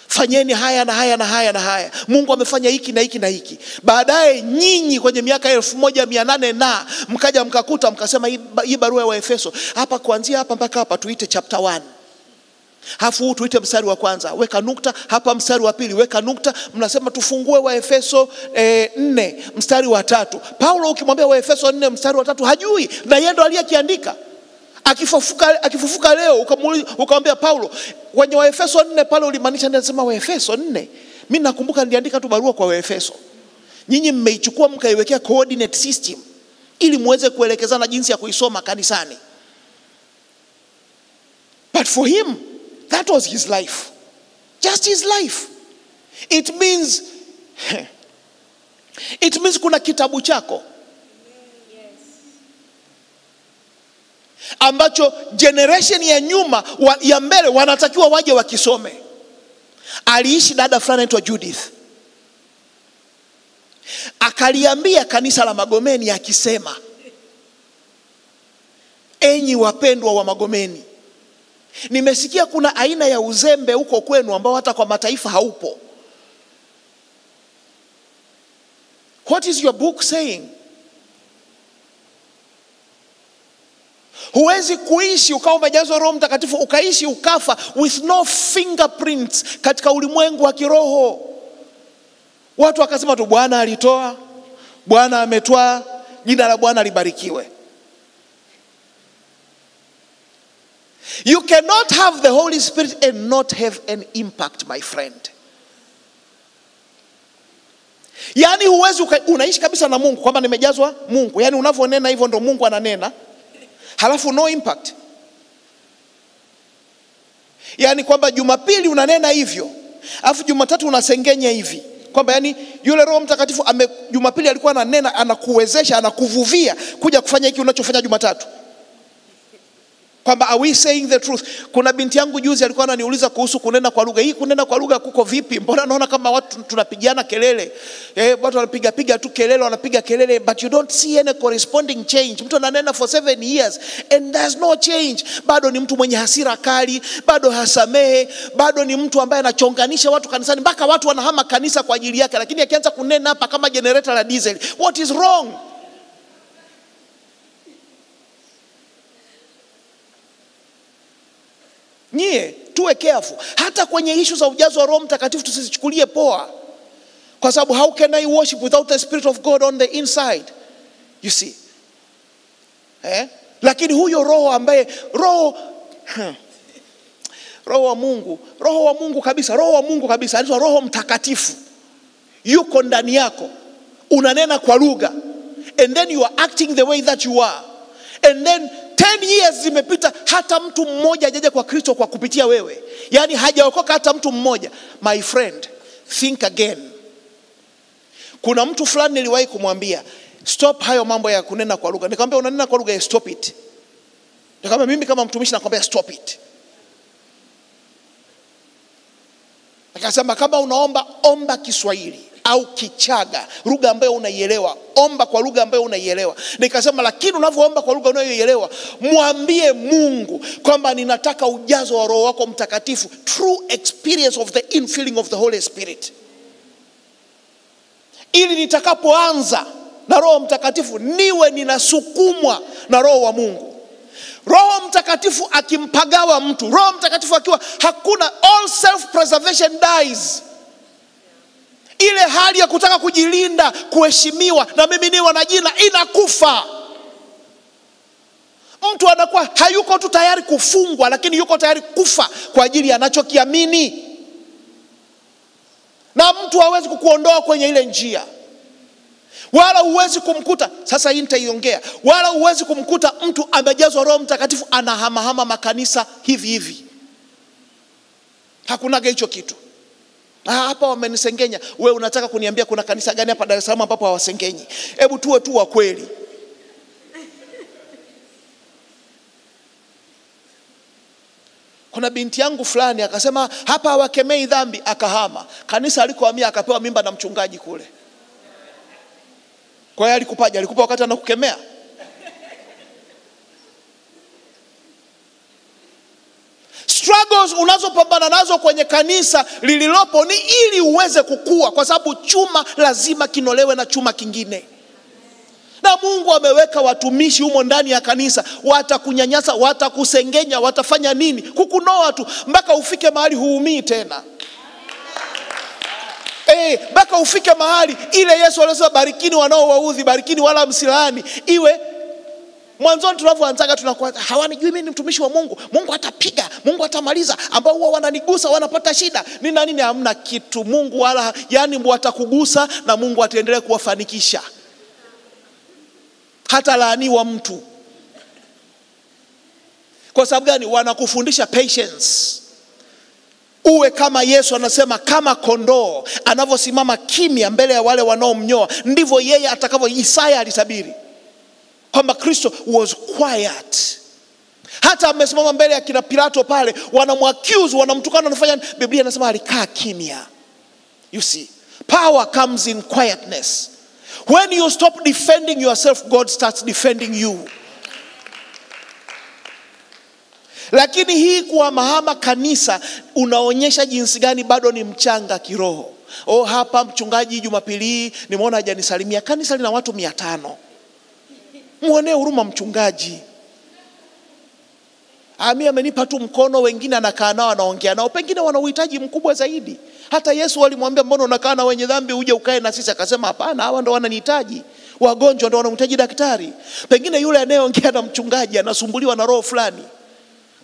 fanyeni haya na haya na haya na haya. Mungu amefanya hiki na hiki na hiki. Baadaye nyinyi kwenye miaka 1800 na mkaja mkakuta mkasema hii barua ya Waefeso, hapa kuanzia hapa mpaka hapa tuite chapter 1. Hafu tuite mstari wa kwanza, weka nukta, hapa mstari wa pili, weka nukta. Mnasema tufungue Waefeso 4 mstari wa 3. Paulo ukimwambia Waefeso 4 mstari wa 3 hajui, na yeye ndo aliyekiandika. Akifufuka leo ukamwambia Paulo kwenye Waefeso 4 pale ulimaanisha nini? Anasema Waefeso 4, mimi nakumbuka niliandika tu barua kwa Waefeso. Nyinyi mmeichukua mkaiwekea coordinate system ili muweze kuelekezana jinsi ya kuisoma kanisani. But for him, that was his life. Just his life. It means kuna kitabu chako ambacho generation ya nyuma ya mbele wanatakiwa waje wakisome. Aliishi dada fulani anaitwa Judith. Akaliambia kanisa la Magomeni akisema, enyi wapendwa wa Magomeni, nimesikia kuna aina ya uzembe huko kwenu ambao hata kwa mataifa haupo. What is your book saying? Huwezi kuishi ukawa umejazwa Roho Mtakatifu ukaishi ukafa with no fingerprints katika ulimwengu wa kiroho. Watu wakasema tu Bwana alitoa, Bwana ametwaa, jina la Bwana libarikiwe. You cannot have the Holy Spirit and not have an impact, my friend. Yani huwezi unaishi kabisa na Mungu kwamba nimejazwa Mungu. Yani unavyonena hivyo ndo Mungu ananena. Halafu no impact. Yani kwamba Jumapili unanena hivyo, alafu Jumatatu unasengenya hivi. Kwamba yani yule Roho Mtakatifu Jumapili alikuwa ananena, anakuwezesha, anakuvuvia kuja kufanya hiki unachofanya Jumatatu. Kwamba are we saying the truth? Kuna binti yangu juzi alikuwa ananiuliza kuhusu kunena kwa lugha. Hii kunena kwa lugha kuko vipi? Mbona naona kama watu tunapigiana kelele. Watu wanapiga tu kelele, wanapiga kelele, but you don't see any corresponding change. Mtu ananena for 7 years and there's no change. Bado ni mtu mwenye hasira kali, bado hasamehe, bado ni mtu ambaye anachonganisha watu kanisani mpaka watu wanahama kanisa kwa ajili yake, lakini akianza kunena hapa kama generator la diesel. What is wrong? Nyie tuwe careful. Hata kwenye issue za ujazo wa Roho Mtakatifu tusizichukulie poa. Kwa sababu how can I worship without the Spirit of God on the inside? You see. Lakini huyo roho ambaye roho wa Mungu kabisa, anaitwa Roho Mtakatifu. Yuko ndani yako. Unanena kwa lugha. And then you are acting the way that you are. And then 10 years zimepita, hata mtu mmoja hajaja kwa Kristo kwa kupitia wewe. Yani hajaokoka hata mtu mmoja. My friend, think again. Kuna mtu fulani niliwahi kumwambia, stop hayo mambo ya kunena kwa lugha. Nikamwambia unanena kwa lugha, stop it. Nikamwambia mimi kama mtumishi nakwambia stop it. Akasema kama unaomba, omba Kiswahili au Kichaga, lugha ambayo unaielewa. Omba kwa lugha ambayo unaielewa. Nikasema lakini unavyoomba kwa lugha unayoielewa, mwambie Mungu kwamba ninataka ujazo wa Roho wako Mtakatifu, true experience of the infilling of the Holy Spirit. Ili nitakapoanza na Roho Mtakatifu niwe ninasukumwa na Roho wa Mungu. Roho Mtakatifu akimpagawa mtu, Roho Mtakatifu akiwa hakuna, all self preservation dies. Ile hali ya kutaka kujilinda, kuheshimiwa na mimi niwe na jina inakufa. Mtu anakuwa hayuko tu tayari kufungwa, lakini yuko tayari kufa kwa ajili ya anachokiamini. Na mtu hawezi kukuondoa kwenye ile njia. Wala huwezi kumkuta, sasa hii nitaiongea, wala huwezi kumkuta mtu amejazwa Roho Mtakatifu anahamahama makanisa hivi hivi. Hakunaga hicho kitu. Hapa wamenisengenya. Wewe unataka kuniambia kuna kanisa gani hapa Dar es Salaam ambapo hawasengenyi? Hebu tuwe tu wa kweli. Kuna binti yangu fulani akasema hapa hawakemei dhambi, akahama. Kanisa alikohamia akapewa mimba na mchungaji kule. Kwa hiyo alikupaje? Alikupa wakati anakukemea? Struggles unazopambana nazo kwenye kanisa lililopo ni ili uweze kukua, kwa sababu chuma lazima kinolewe na chuma kingine. Na Mungu ameweka watumishi humo ndani ya kanisa, watakunyanyasa, watakusengenya, watafanya nini? Kukunoa tu mpaka ufike mahali huumii tena. Mpaka ufike mahali ile Yesu alisema barikini wanaowaudhi, barikini wala msilaani. Iwe mwanzoni tunavyoanzaga tunakuwa hawanijui mimi ni mtumishi wa Mungu, Mungu atapiga, Mungu atamaliza, ambao huwa wananigusa wanapata shida nini. Hamna kitu. Mungu wala watakugusa na Mungu ataendelea kuwafanikisha. Hata laaniwa mtu. Kwa sababu gani? Wanakufundisha patience. Uwe kama Yesu anasema, kama kondoo anavyosimama kimya mbele ya wale wanaomnyoa, ndivyo yeye atakavyo. Isaya alitabiri kwamba Kristo was quiet. Hata amesimama mbele ya kina Pilato pale, wanamwaccuse, wanamtukana, wanafanya, Biblia inasema alikaa kimya. You see, power comes in quietness. When you stop defending yourself, God starts defending you. Lakini hii kuhamahama kanisa unaonyesha jinsi gani bado ni mchanga kiroho. Hapa mchungaji Jumapili nimeona hajanisalimia. Kanisa lina watu 500. Muonee huruma mchungaji. Mimi amenipa tu mkono, wengine anakaa nao anaongea nao, pengine wana uhitaji mkubwa zaidi. Hata Yesu alimwambia, mbona unakaa na wenye dhambi uje ukae na sisi? Akasema hapana, hawa ndio wananihitaji. Wagonjwa ndio wanamhitaji daktari. Pengine yule anayeongea na mchungaji anasumbuliwa na roho fulani.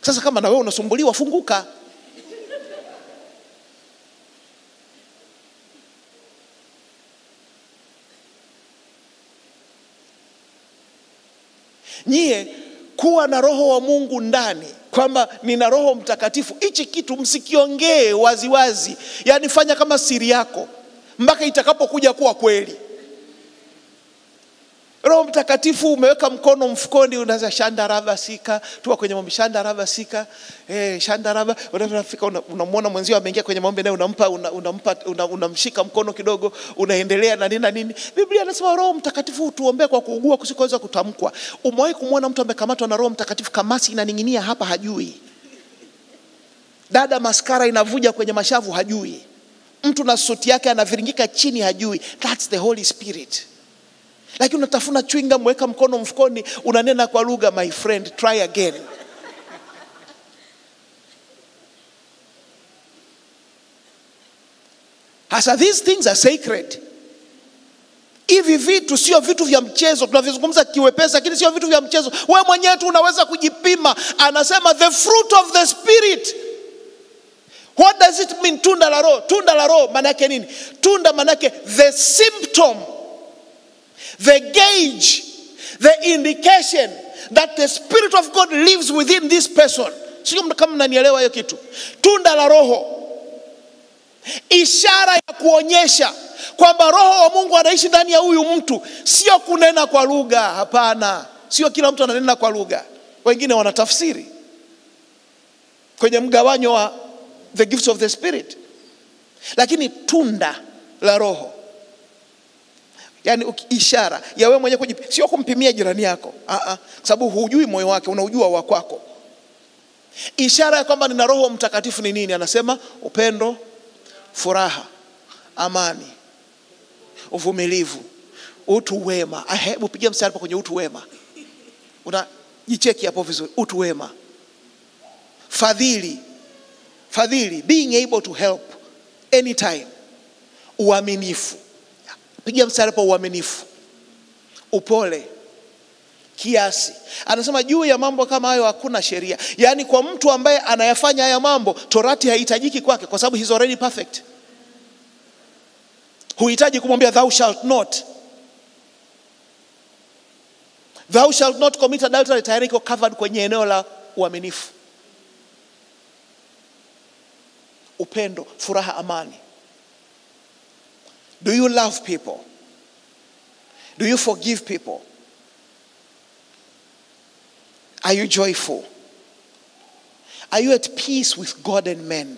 Sasa kama na wewe unasumbuliwa, funguka. Nyie kuwa na roho wa Mungu ndani, kwamba nina Roho Mtakatifu, hichi kitu msikiongee waziwazi. Yaani fanya kama siri yako mpaka itakapokuja kuwa kweli. Roho Mtakatifu umeweka mkono mfukoni, unaanza shandaraba sika, tuwa kwenye maombi shandaraba sika, shandaraba, unafika unamwona mwenzio ameingia kwenye maombi naye unamshika mkono kidogo, unaendelea na nini. Biblia inasema Roho Mtakatifu tuombee kwa kuugua kusikoweza kutamkwa. Umewahi kumwona mtu amekamatwa na Roho Mtakatifu, kamasi inaning'inia hapa, hajui? Dada maskara inavuja kwenye mashavu, hajui? Mtu na suti yake anaviringika chini, hajui? That's the Holy Spirit. Lakini unatafuna chewing gum, weka mkono mfukoni, unanena kwa lugha. My friend, try again. Hasa these things are sacred. Hivi vitu sio vitu vya mchezo. Tunavizungumza kiwepesi, lakini sio vitu vya mchezo. Wewe mwenyewe tu unaweza kujipima. Anasema the fruit of the spirit. What does it mean? Tunda la Roho. Tunda la Roho maana yake nini? Tunda maana yake the symptom, the gauge, the indication that the Spirit of God lives within this person. Sio kama mnanielewa hiyo kitu. Tunda la Roho, ishara ya kuonyesha kwamba Roho wa Mungu anaishi ndani ya huyu mtu. Sio kunena kwa lugha, hapana. Sio kila mtu ananena kwa lugha. Wengine wanatafsiri kwenye mgawanyo wa the gifts of the Spirit. Lakini tunda la Roho, yani ishara ya wewe mwenyewe sio kumpimia jirani yako. Sababu hujui moyo wake, unaujua wa kwako. Ishara ya kwamba nina Roho Mtakatifu ni nini? Anasema upendo, furaha, amani, uvumilivu, utu wema. Hebu pigia mstari hapo kwenye utu wema. Unajicheki hapo vizuri. Utu wema. Fadhili, being able to help anytime. Uaminifu. Pigia mstari hapo, uaminifu. Upole, kiasi. Anasema juu ya mambo kama hayo hakuna sheria. Yaani kwa mtu ambaye anayafanya haya mambo, torati haihitajiki kwake, kwa sababu he's already perfect. Huhitaji kumwambia thou shalt not. Thou shalt not commit adultery, tayari iko covered kwenye eneo la uaminifu. Upendo, furaha, amani. Do you love people? Do you forgive people? Are you joyful? Are you at peace with God and men?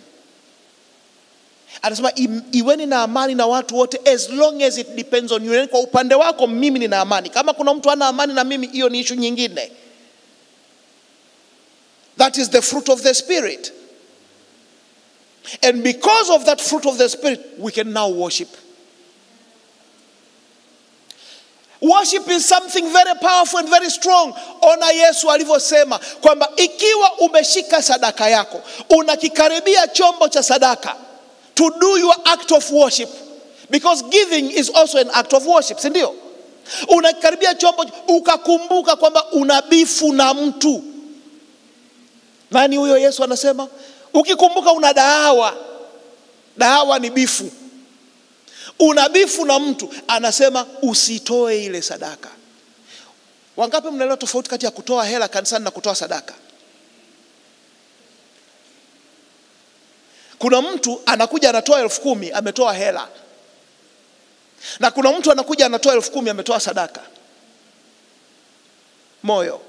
Anasema iweni na amani na watu wote as long as it depends on you. Kwa upande wako mimi nina amani. Kama kuna mtu ana amani na mimi, hiyo ni issue nyingine. That is the fruit of the Spirit. And because of that fruit of the Spirit, we can now worship. Worship is something very powerful and very strong. Ona Yesu alivyosema kwamba ikiwa umeshika sadaka yako, unakikaribia chombo cha sadaka to do your act of worship, because giving is also an act of worship, si ndio? Unakikaribia chombo ukakumbuka kwamba unabifu na mtu. Nani huyo? Yesu anasema ukikumbuka una dahawa ni bifu. Unabifu na mtu, anasema usitoe ile sadaka. Wangapi mnaelewa tofauti kati ya kutoa hela kanisani na kutoa sadaka? Kuna mtu anakuja anatoa 10,000 ametoa hela. Na kuna mtu anakuja anatoa 10,000 ametoa sadaka. Moyo.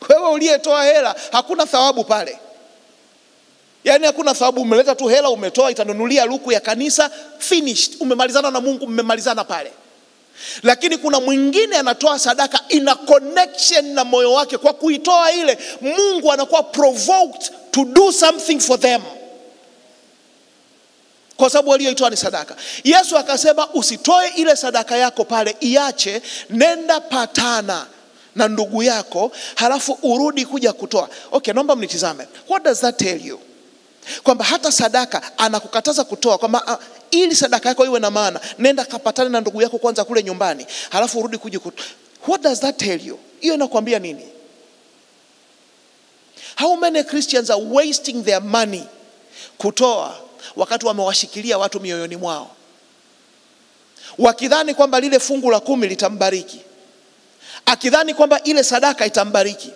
Wewe uliyetoa hela hakuna thawabu pale. Yaani hakuna thawabu, umeleta tu hela, umetoa, itanunulia luku ya kanisa, finished. Umemalizana na Mungu, mmemalizana pale. Lakini kuna mwingine anatoa sadaka ina connection na moyo wake. Kwa kuitoa ile, Mungu anakuwa provoked to do something for them, kwa sababu aliyoitoa ni sadaka. Yesu akasema usitoe ile sadaka yako pale, iache, nenda patana na ndugu yako, halafu urudi kuja kutoa. Okay, naomba mnitizame. What does that tell you? Kwamba hata sadaka anakukataza kutoa, kwamba ili sadaka yako iwe na maana, nenda kapatane na ndugu yako kwanza kule nyumbani, halafu urudi kuja kutoa. What does that tell you? Hiyo inakwambia nini? How many Christians are wasting their money kutoa wakati wamewashikilia watu mioyoni mwao, wakidhani kwamba lile fungu la 10 litambariki, akidhani kwamba ile sadaka itambariki,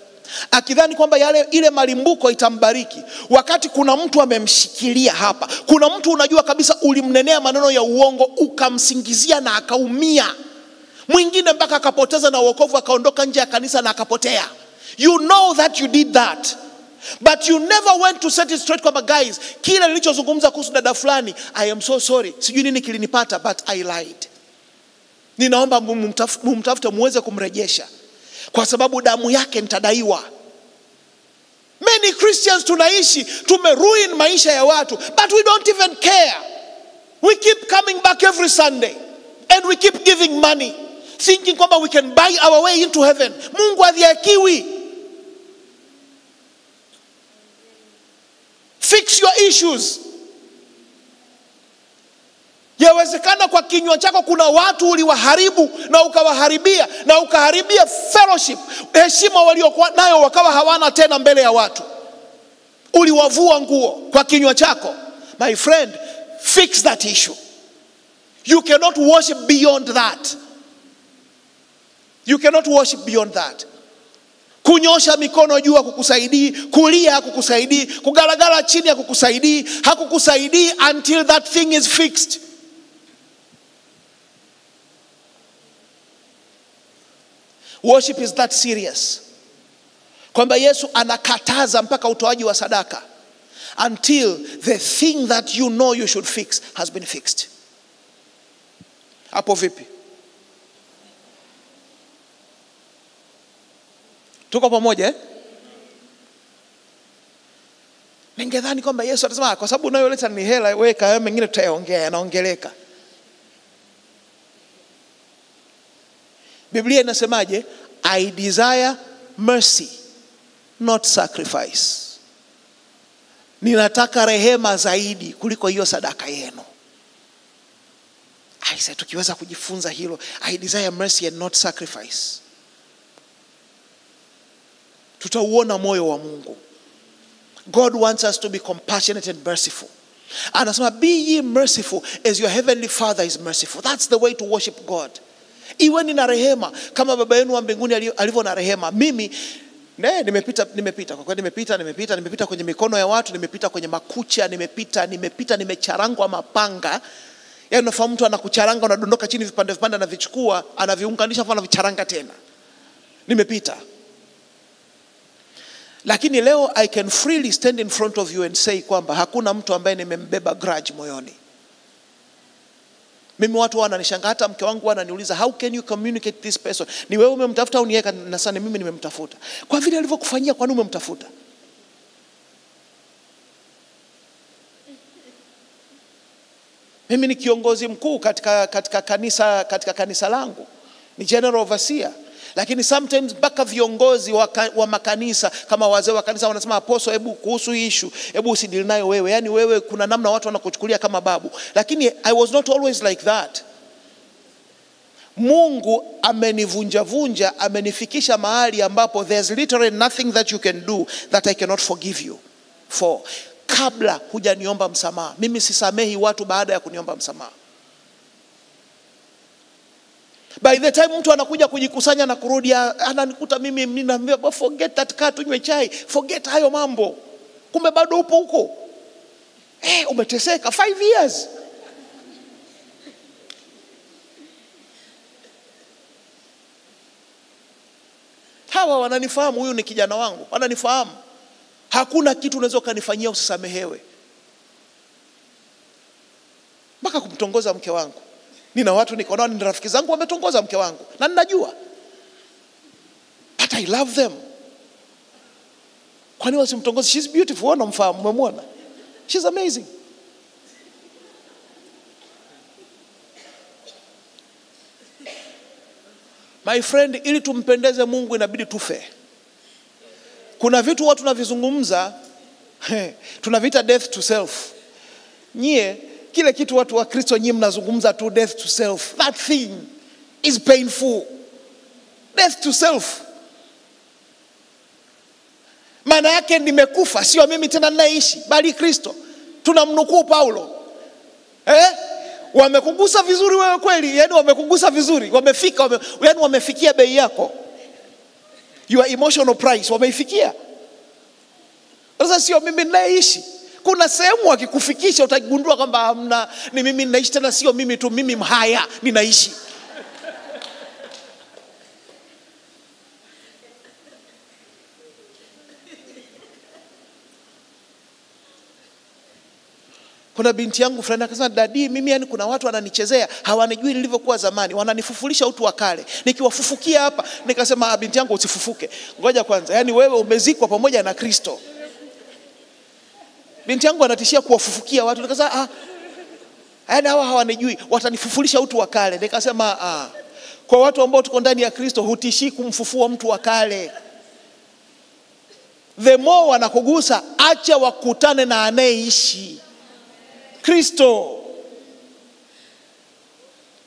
akidhani kwamba ile malimbuko itambariki, wakati kuna mtu amemshikilia hapa. Kuna mtu unajua kabisa ulimnenea maneno ya uongo, ukamsingizia na akaumia. Mwingine mpaka akapoteza na wokovu, akaondoka nje ya kanisa na akapotea. You know that you did that, but you never went to set it straight kwamba guys, kile nilichozungumza kuhusu dada fulani, I am so sorry, sijui nini kilinipata, but I lied. Ninaomba mumtafute muweze kumrejesha, kwa sababu damu yake nitadaiwa. Many Christians tunaishi, tumeruin maisha ya watu, but we don't even care. We keep coming back every Sunday and we keep giving money, thinking kwamba we can buy our way into heaven. Mungu adhiakiwi. Fix your issues. Yawezekana kwa kinywa chako kuna watu uliwaharibu na ukawaharibia, na ukaharibia fellowship, heshima waliokuwa nayo wakawa hawana tena mbele ya watu. Uliwavua nguo kwa kinywa chako. My friend, fix that issue. You cannot worship beyond that. You cannot worship beyond that. Kunyosha mikono juu hakukusaidii, kulia hakukusaidii, kugalagala chini hakukusaidii until that thing is fixed. Worship is that serious, kwamba Yesu anakataza mpaka utoaji wa sadaka until the thing that you know you should fix has been fixed. Hapo vipi? Tuko pamoja? Ningedhani kwamba Yesu atasema kwa sababu unayoleta ni hela, weka hayo mengine tutayaongea, yanaongeleka. Biblia inasemaje? I desire mercy, not sacrifice. Ninataka rehema zaidi kuliko hiyo sadaka yenu. Aisa, tukiweza kujifunza hilo, I desire mercy and not sacrifice, tutauona moyo wa Mungu. God wants us to be compassionate and merciful. Anasema be ye merciful as your heavenly Father is merciful. That's the way to worship God. Iweni na rehema kama baba yenu wa mbinguni alivyo na rehema. Mimi nimepita kwa kweli, nimepita kwenye mikono ya watu, nimepita kwenye makucha, nimecharangwa mapanga. Yaani unafahamu mtu anakucharanga, unadondoka chini vipande vipande, anavichukua, anaviunganisha, afa anavicharanga tena. Nimepita. Lakini leo I can freely stand in front of you and say kwamba hakuna mtu ambaye nimembeba grudge moyoni. Mimi watu wananishangaa, hata mke wangu ananiuliza, how can you communicate this person? Ni wewe umemtafuta au ni yeye? Na sana mimi nimemtafuta. Kwa vile alivyokufanyia, kwa nini umemtafuta? Mimi ni kiongozi mkuu katika kanisa langu. Ni general overseer. Lakini sometimes mpaka viongozi wa makanisa kama wazee wa kanisa wanasema, apostle, hebu kuhusu issue, hebu usidili nayo wewe. Yani wewe kuna namna watu wanakuchukulia kama babu. Lakini I was not always like that. Mungu amenivunja, amenifikisha mahali ambapo there's literally nothing that you can do that I cannot forgive you for. Kabla hujaniomba msamaha, mimi sisamehi watu baada ya kuniomba msamaha. By the time mtu anakuja kujikusanya na kurudi, ananikuta mimi ninamwambia, forget that, kaa tunywe chai, forget hayo mambo. Kumbe bado upo huko. Umeteseka 5 years. Hawa wananifahamu, huyu ni kijana wangu, wananifahamu. Hakuna kitu unaweza kanifanyia usisamehewe. Mpaka kumtongoza mke wangu. Nina watu niko nao, ni rafiki zangu wametongoza mke wangu, na ninajua. But I love them. Kwani wasimtongoze? She's beautiful, wanamfahamu, umemwona? She's amazing. My friend, ili tumpendeze Mungu inabidi tufe. Kuna vitu watu tunavizungumza, tunavita death to self. Nyie, kile kitu watu wa Kristo nyie mnazungumza tu death to self. That thing is painful. Death to self. Maana yake nimekufa, sio mimi tena ninaishi, bali Kristo. Tunamnukuu Paulo. Wamekugusa vizuri wewe kweli, yani wamekugusa vizuri, wamefika, yani wamefikia bei yako. Your emotional price wameifikia. Sasa sio mimi ninaishi. Kuna sehemu akikufikisha utagundua kwamba ni mimi ninaishi, tena sio mimi tu, mimi mhaya ninaishi. Kuna binti yangu fulani akasema, dadi, mimi yani kuna watu wananichezea, hawanijui nilivyokuwa zamani, wananifufulisha utu wa kale. Nikiwafufukia hapa, nikasema, binti yangu usifufuke. Ngoja kwanza, yani wewe umezikwa pamoja na Kristo. Binti yangu anatishia kuwafufukia watu. Nikasema, yani hawa hawanijui, watanifufulisha utu wa kale. Nikasema, kwa watu ambao tuko ndani ya Kristo hutishi kumfufua mtu wa kale. The more wanakugusa, acha wakutane na anayeishi Kristo.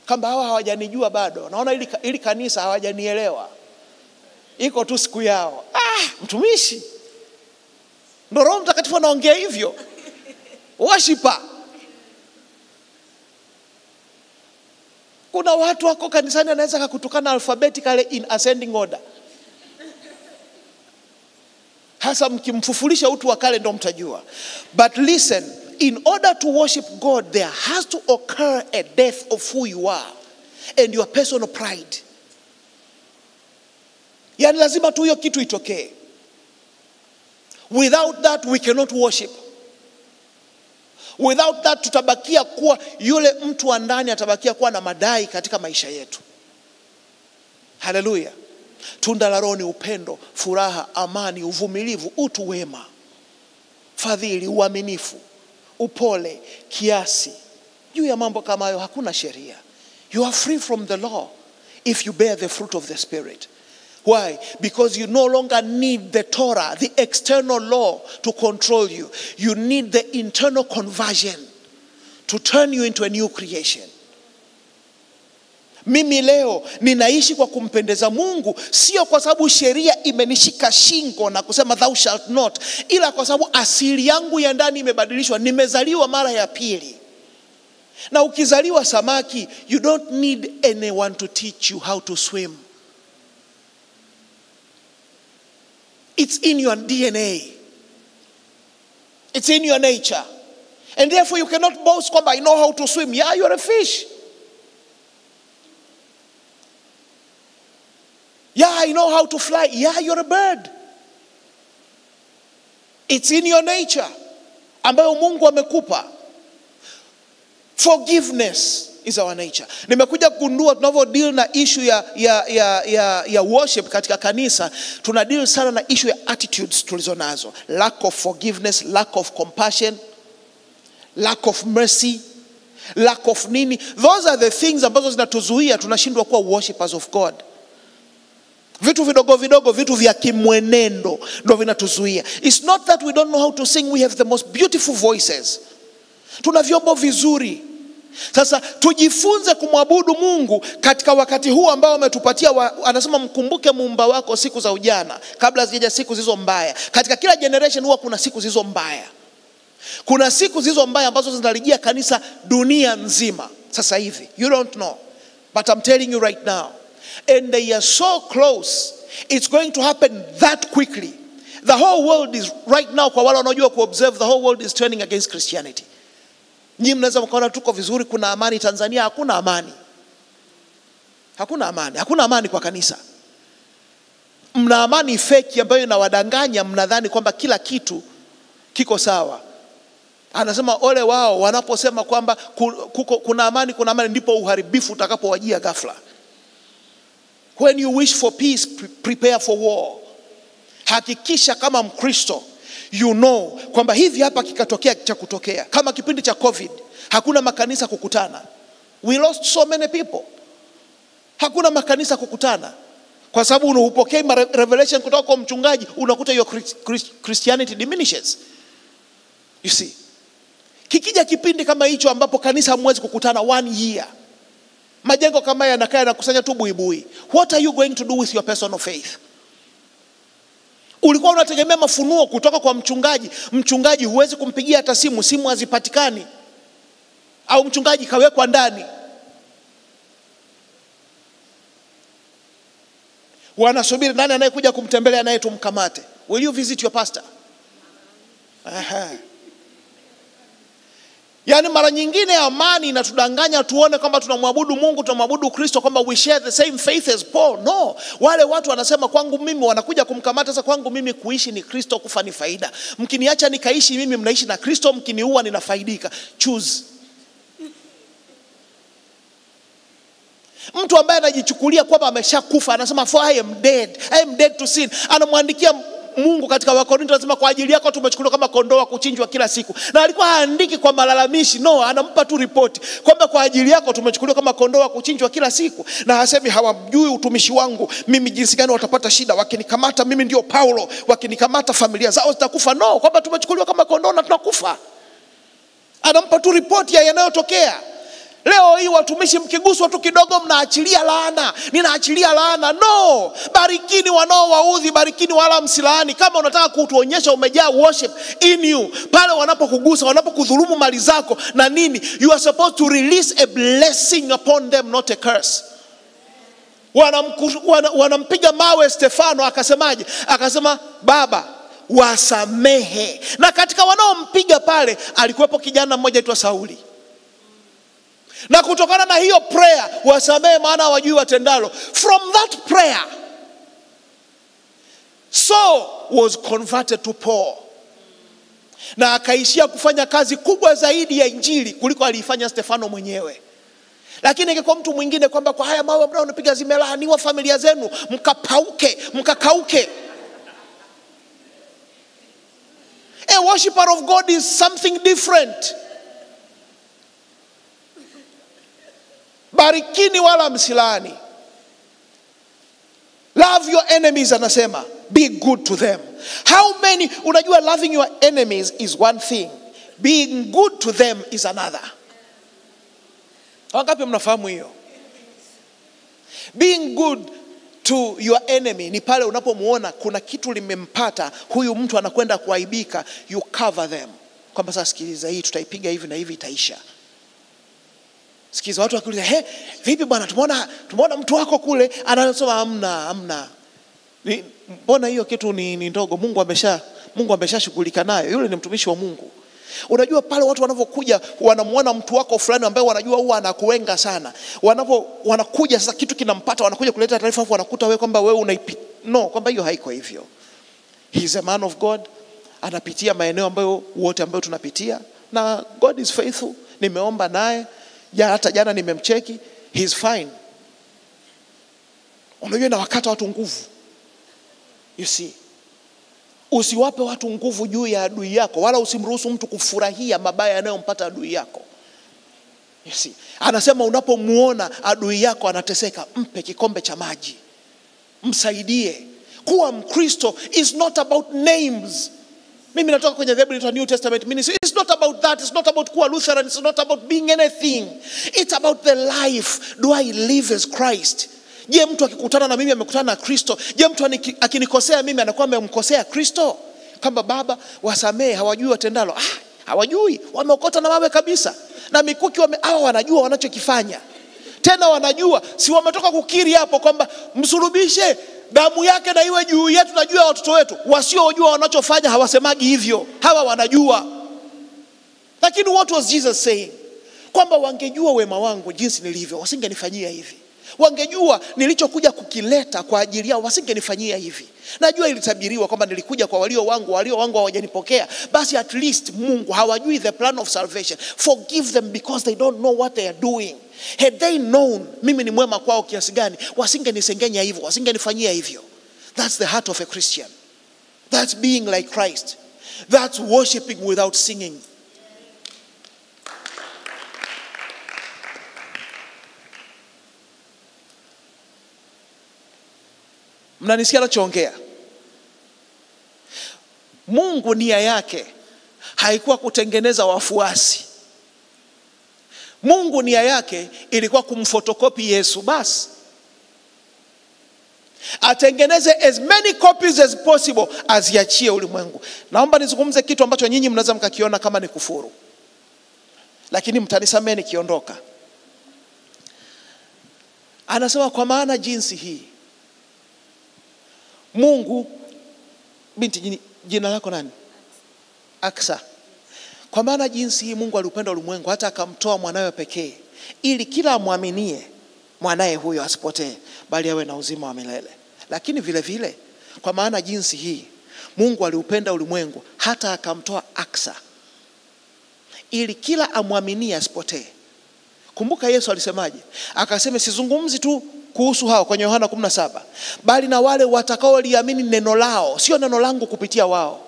Kamba hawa hawajanijua bado, naona ili kanisa hawajanielewa, iko tu siku yao. Mtumishi, ndio Roho Mtakatifu anaongea hivyo. Worshiper. Kuna watu wako kanisani anaweza kukutukana alphabetically in ascending order. Hasa mkimfufulisha utu wa kale ndio mtajua. But listen, in order to worship God, there has to occur a death of who you are and your personal pride. Yani lazima tu hiyo kitu itokee. Without that we cannot worship. Without that tutabakia kuwa yule mtu wa ndani, atabakia kuwa na madai katika maisha yetu. Hallelujah. Tunda la Roho ni upendo, furaha, amani, uvumilivu, utu wema, fadhili, uaminifu, upole, kiasi. Juu ya mambo kama hayo hakuna sheria. You are free from the law if you bear the fruit of the Spirit. Why? Because you no longer need the Torah, the external law, to control you. You need the internal conversion to turn you into a new creation. Mimi leo ninaishi kwa kumpendeza Mungu, sio kwa sababu sheria imenishika shingo na kusema thou shalt not, ila kwa sababu asili yangu ya ndani imebadilishwa. Nimezaliwa mara ya pili. Na ukizaliwa samaki, you don't need anyone to teach you how to swim. It's in your DNA. It's in your nature. And therefore you cannot boast kwamba I know how to swim. Yeah, you're a fish. Yeah, I know how to fly. Yeah, you're a bird. It's in your nature ambayo Mungu amekupa. Forgiveness is our nature. Nimekuja kugundua tunavyo deal na issue ya worship katika kanisa, tuna deal sana na issue ya attitudes tulizonazo. Lack of forgiveness, lack of compassion, lack of mercy, lack of nini. Those are the things ambazo zinatuzuia tunashindwa kuwa worshipers of God. Vitu vidogo vidogo, vitu vya kimwenendo ndio vinatuzuia. It's not that we don't know how to sing, we have the most beautiful voices. Tuna vyombo vizuri. Sasa tujifunze kumwabudu Mungu katika wakati huu ambao ametupatia. Anasema mkumbuke muumba wako siku za ujana kabla zijaja siku zilizo mbaya. Katika kila generation huwa kuna siku zilizo mbaya. Kuna siku zilizo mbaya ambazo zinalijia kanisa dunia nzima sasa hivi. You don't know, but I'm telling you right now. And they are so close. It's going to happen that quickly. The whole world is right now, kwa wale wanaojua kuobserve, the whole world is turning against Christianity. Nyinyi mnaweza mkaona tuko vizuri, kuna amani. Tanzania hakuna amani. Hakuna amani. Hakuna amani kwa kanisa. Mna amani fake ambayo inawadanganya, mnadhani kwamba kila kitu kiko sawa. Anasema ole wao wanaposema kwamba kuna amani, ndipo uharibifu utakapowajia ghafla. When you wish for peace, prepare for war. Hakikisha kama Mkristo you know kwamba hivi hapa kikatokea cha kutokea. Kama kipindi cha COVID, hakuna makanisa kukutana. We lost so many people. Hakuna makanisa kukutana. Kwa sababu unapokea revelation kutoka kwa mchungaji, unakuta your Christianity diminishes. You see. Kikija kipindi kama hicho ambapo kanisa hamwezi kukutana 1 year. Majengo kama yanakaa yanakusanya tu buibui. What are you going to do with your personal faith? Ulikuwa unategemea mafunuo kutoka kwa mchungaji. Mchungaji huwezi kumpigia hata simu, simu hazipatikani. Au mchungaji kawekwa ndani. Wanasubiri nani anayekuja kumtembelea naye tumkamate. Will you visit your pastor? Yani mara nyingine amani inatudanganya tuone kwamba tunamwabudu Mungu, tunamwabudu Kristo, kwamba we share the same faith as Paul. No, wale watu wanasema kwangu mimi, wanakuja kumkamata. Sasa kwangu mimi kuishi ni Kristo, kufa ni faida. Mkiniacha nikaishi mimi, mnaishi na Kristo, mkiniua ninafaidika. Choose. Mtu ambaye anajichukulia kwamba ameshakufa anasema for I am dead to sin. Anamwandikia Mungu katika Wakorintho anasema kwa ajili yako tumechukuliwa kama kondoo wa kuchinjwa kila siku. Na alikuwa haandiki kwa malalamishi, no, anampa tu ripoti kwamba kwa ajili yako tumechukuliwa kama kondoo wa kuchinjwa kila siku. Na hasemi hawajui utumishi wangu mimi jinsi gani watapata shida wakinikamata mimi ndio Paulo, wakinikamata familia zao zitakufa. No, kwamba tumechukuliwa kama kondoo na tunakufa. Anampa tu ripoti ya yanayotokea. Leo hii watumishi mkiguswa tu kidogo mnaachilia laana. Ninaachilia laana. No, barikini wanaowaudhi, barikini wala msilaani. Kama unataka kutuonyesha umejaa worship in you, pale wanapokugusa, wanapokudhulumu mali zako na nini, you are supposed to release a blessing upon them, not a curse. Wanampiga mawe Stefano, akasemaje? Akasema Baba wasamehe. Na katika wanaompiga pale alikuwepo kijana mmoja aitwa Sauli. Na kutokana na hiyo prayer, wasamehe maana hawajui watendalo, from that prayer Saul was converted to Paul. Na akaishia kufanya kazi kubwa zaidi ya injili kuliko aliifanya Stefano mwenyewe. Lakini ingekuwa mtu mwingine kwamba kwa haya mawe mbona unapiga zimelaaniwa familia zenu, mkakauke. A worshiper of God is something different. Barikini wala msilani. Love your enemies, anasema. Be good to them. How many, unajua loving your enemies is one thing. Being good to them is another. Wangapi mnafahamu hiyo? Being good to your enemy ni pale unapomuona kuna kitu limempata, huyu mtu anakwenda kuaibika, you cover them. Kwamba sasa sikiliza, hii tutaipiga hivi na hivi itaisha. Sikiza watu wakiuliza, vipi bwana, tumeona mtu wako kule, anasema hamna. Mbona hiyo kitu ni ndogo, Mungu ameshashughulika nayo. Yule ni mtumishi wa Mungu. Unajua pale watu wanavokuja wanamuona mtu wako fulani ambaye wanajua huwa anakuenga sana. Wanakuja sasa kitu kinampata, wanakuja kuleta taarifa, wanakuta wewe kwamba wewe no, kwamba hiyo haiko hivyo. He is a man of God. anapitia maeneo ambayo wote ambayo tunapitia, na God is faithful. Nimeomba naye, hata jana nimemcheki, he's fine. Unajua, na wakata watu nguvu. You see, usiwape watu nguvu juu ya adui yako, wala usimruhusu mtu kufurahia mabaya yanayompata adui yako. You see, anasema unapomuona adui yako anateseka, mpe kikombe cha maji, msaidie. Kuwa Mkristo is not about names. Mimi natoka kwenye the New Testament ministry. It's not about that. It's not about kuwa Lutheran. It's not about being anything. It's about the life. Do I live as Christ? Je, mtu akikutana na mimi amekutana na Kristo? Je, mtu akinikosea mimi anakuwa amemkosea Kristo? Kama Baba wasamee, hawajui watendalo. Hawajui, wameokota na mawe kabisa. Na mikuki hawa wanajua wanachokifanya. Tena wanajua, si wametoka kukiri hapo kwamba msulubishe, damu yake na iwe juu yetu na juu ya watoto wetu. Wasiojua wanachofanya hawasemagi hivyo. Hawa wanajua. Lakini what was Jesus saying? Kwamba wangejua wema wangu jinsi nilivyo, wasingenifanyia hivi. Wangejua nilichokuja kukileta kwa ajili yao, wasingenifanyia hivi. Najua ilitabiriwa kwamba nilikuja kwa walio wangu hawajanipokea. Basi at least Mungu, hawajui the plan of salvation. Forgive them because they don't know what they are doing. Had they known mimi ni mwema kwao kiasi gani, wasingenisengenya hivyo, wasingenifanyia hivyo. That's the heart of a Christian. That's being like Christ. That's worshiping without singing. Mnanisikia nachoongea? Mungu nia yake haikuwa kutengeneza wafuasi. Mungu nia yake ilikuwa kumfotokopi Yesu basi. Atengeneze as many copies as possible, aziachie ulimwengu. Naomba nizungumze kitu ambacho nyinyi mnaweza mkakiona kama ni kufuru, lakini mtanisamehe nikiondoka. Anasema kwa maana jinsi hii Mungu, binti jina lako nani? Aksa. Kwa maana jinsi hii Mungu aliupenda ulimwengu hata akamtoa mwanawe pekee, ili kila amwaminie mwanae huyo asipotee, bali awe na uzima wa milele. Lakini vile vile, kwa maana jinsi hii Mungu aliupenda ulimwengu hata akamtoa Aksa, ili kila amwaminie asipotee. Kumbuka Yesu alisemaje? Akasema sizungumzi tu kuhusu hao kwenye Yohana 17, bali na wale watakao liamini neno lao, sio neno langu kupitia wao.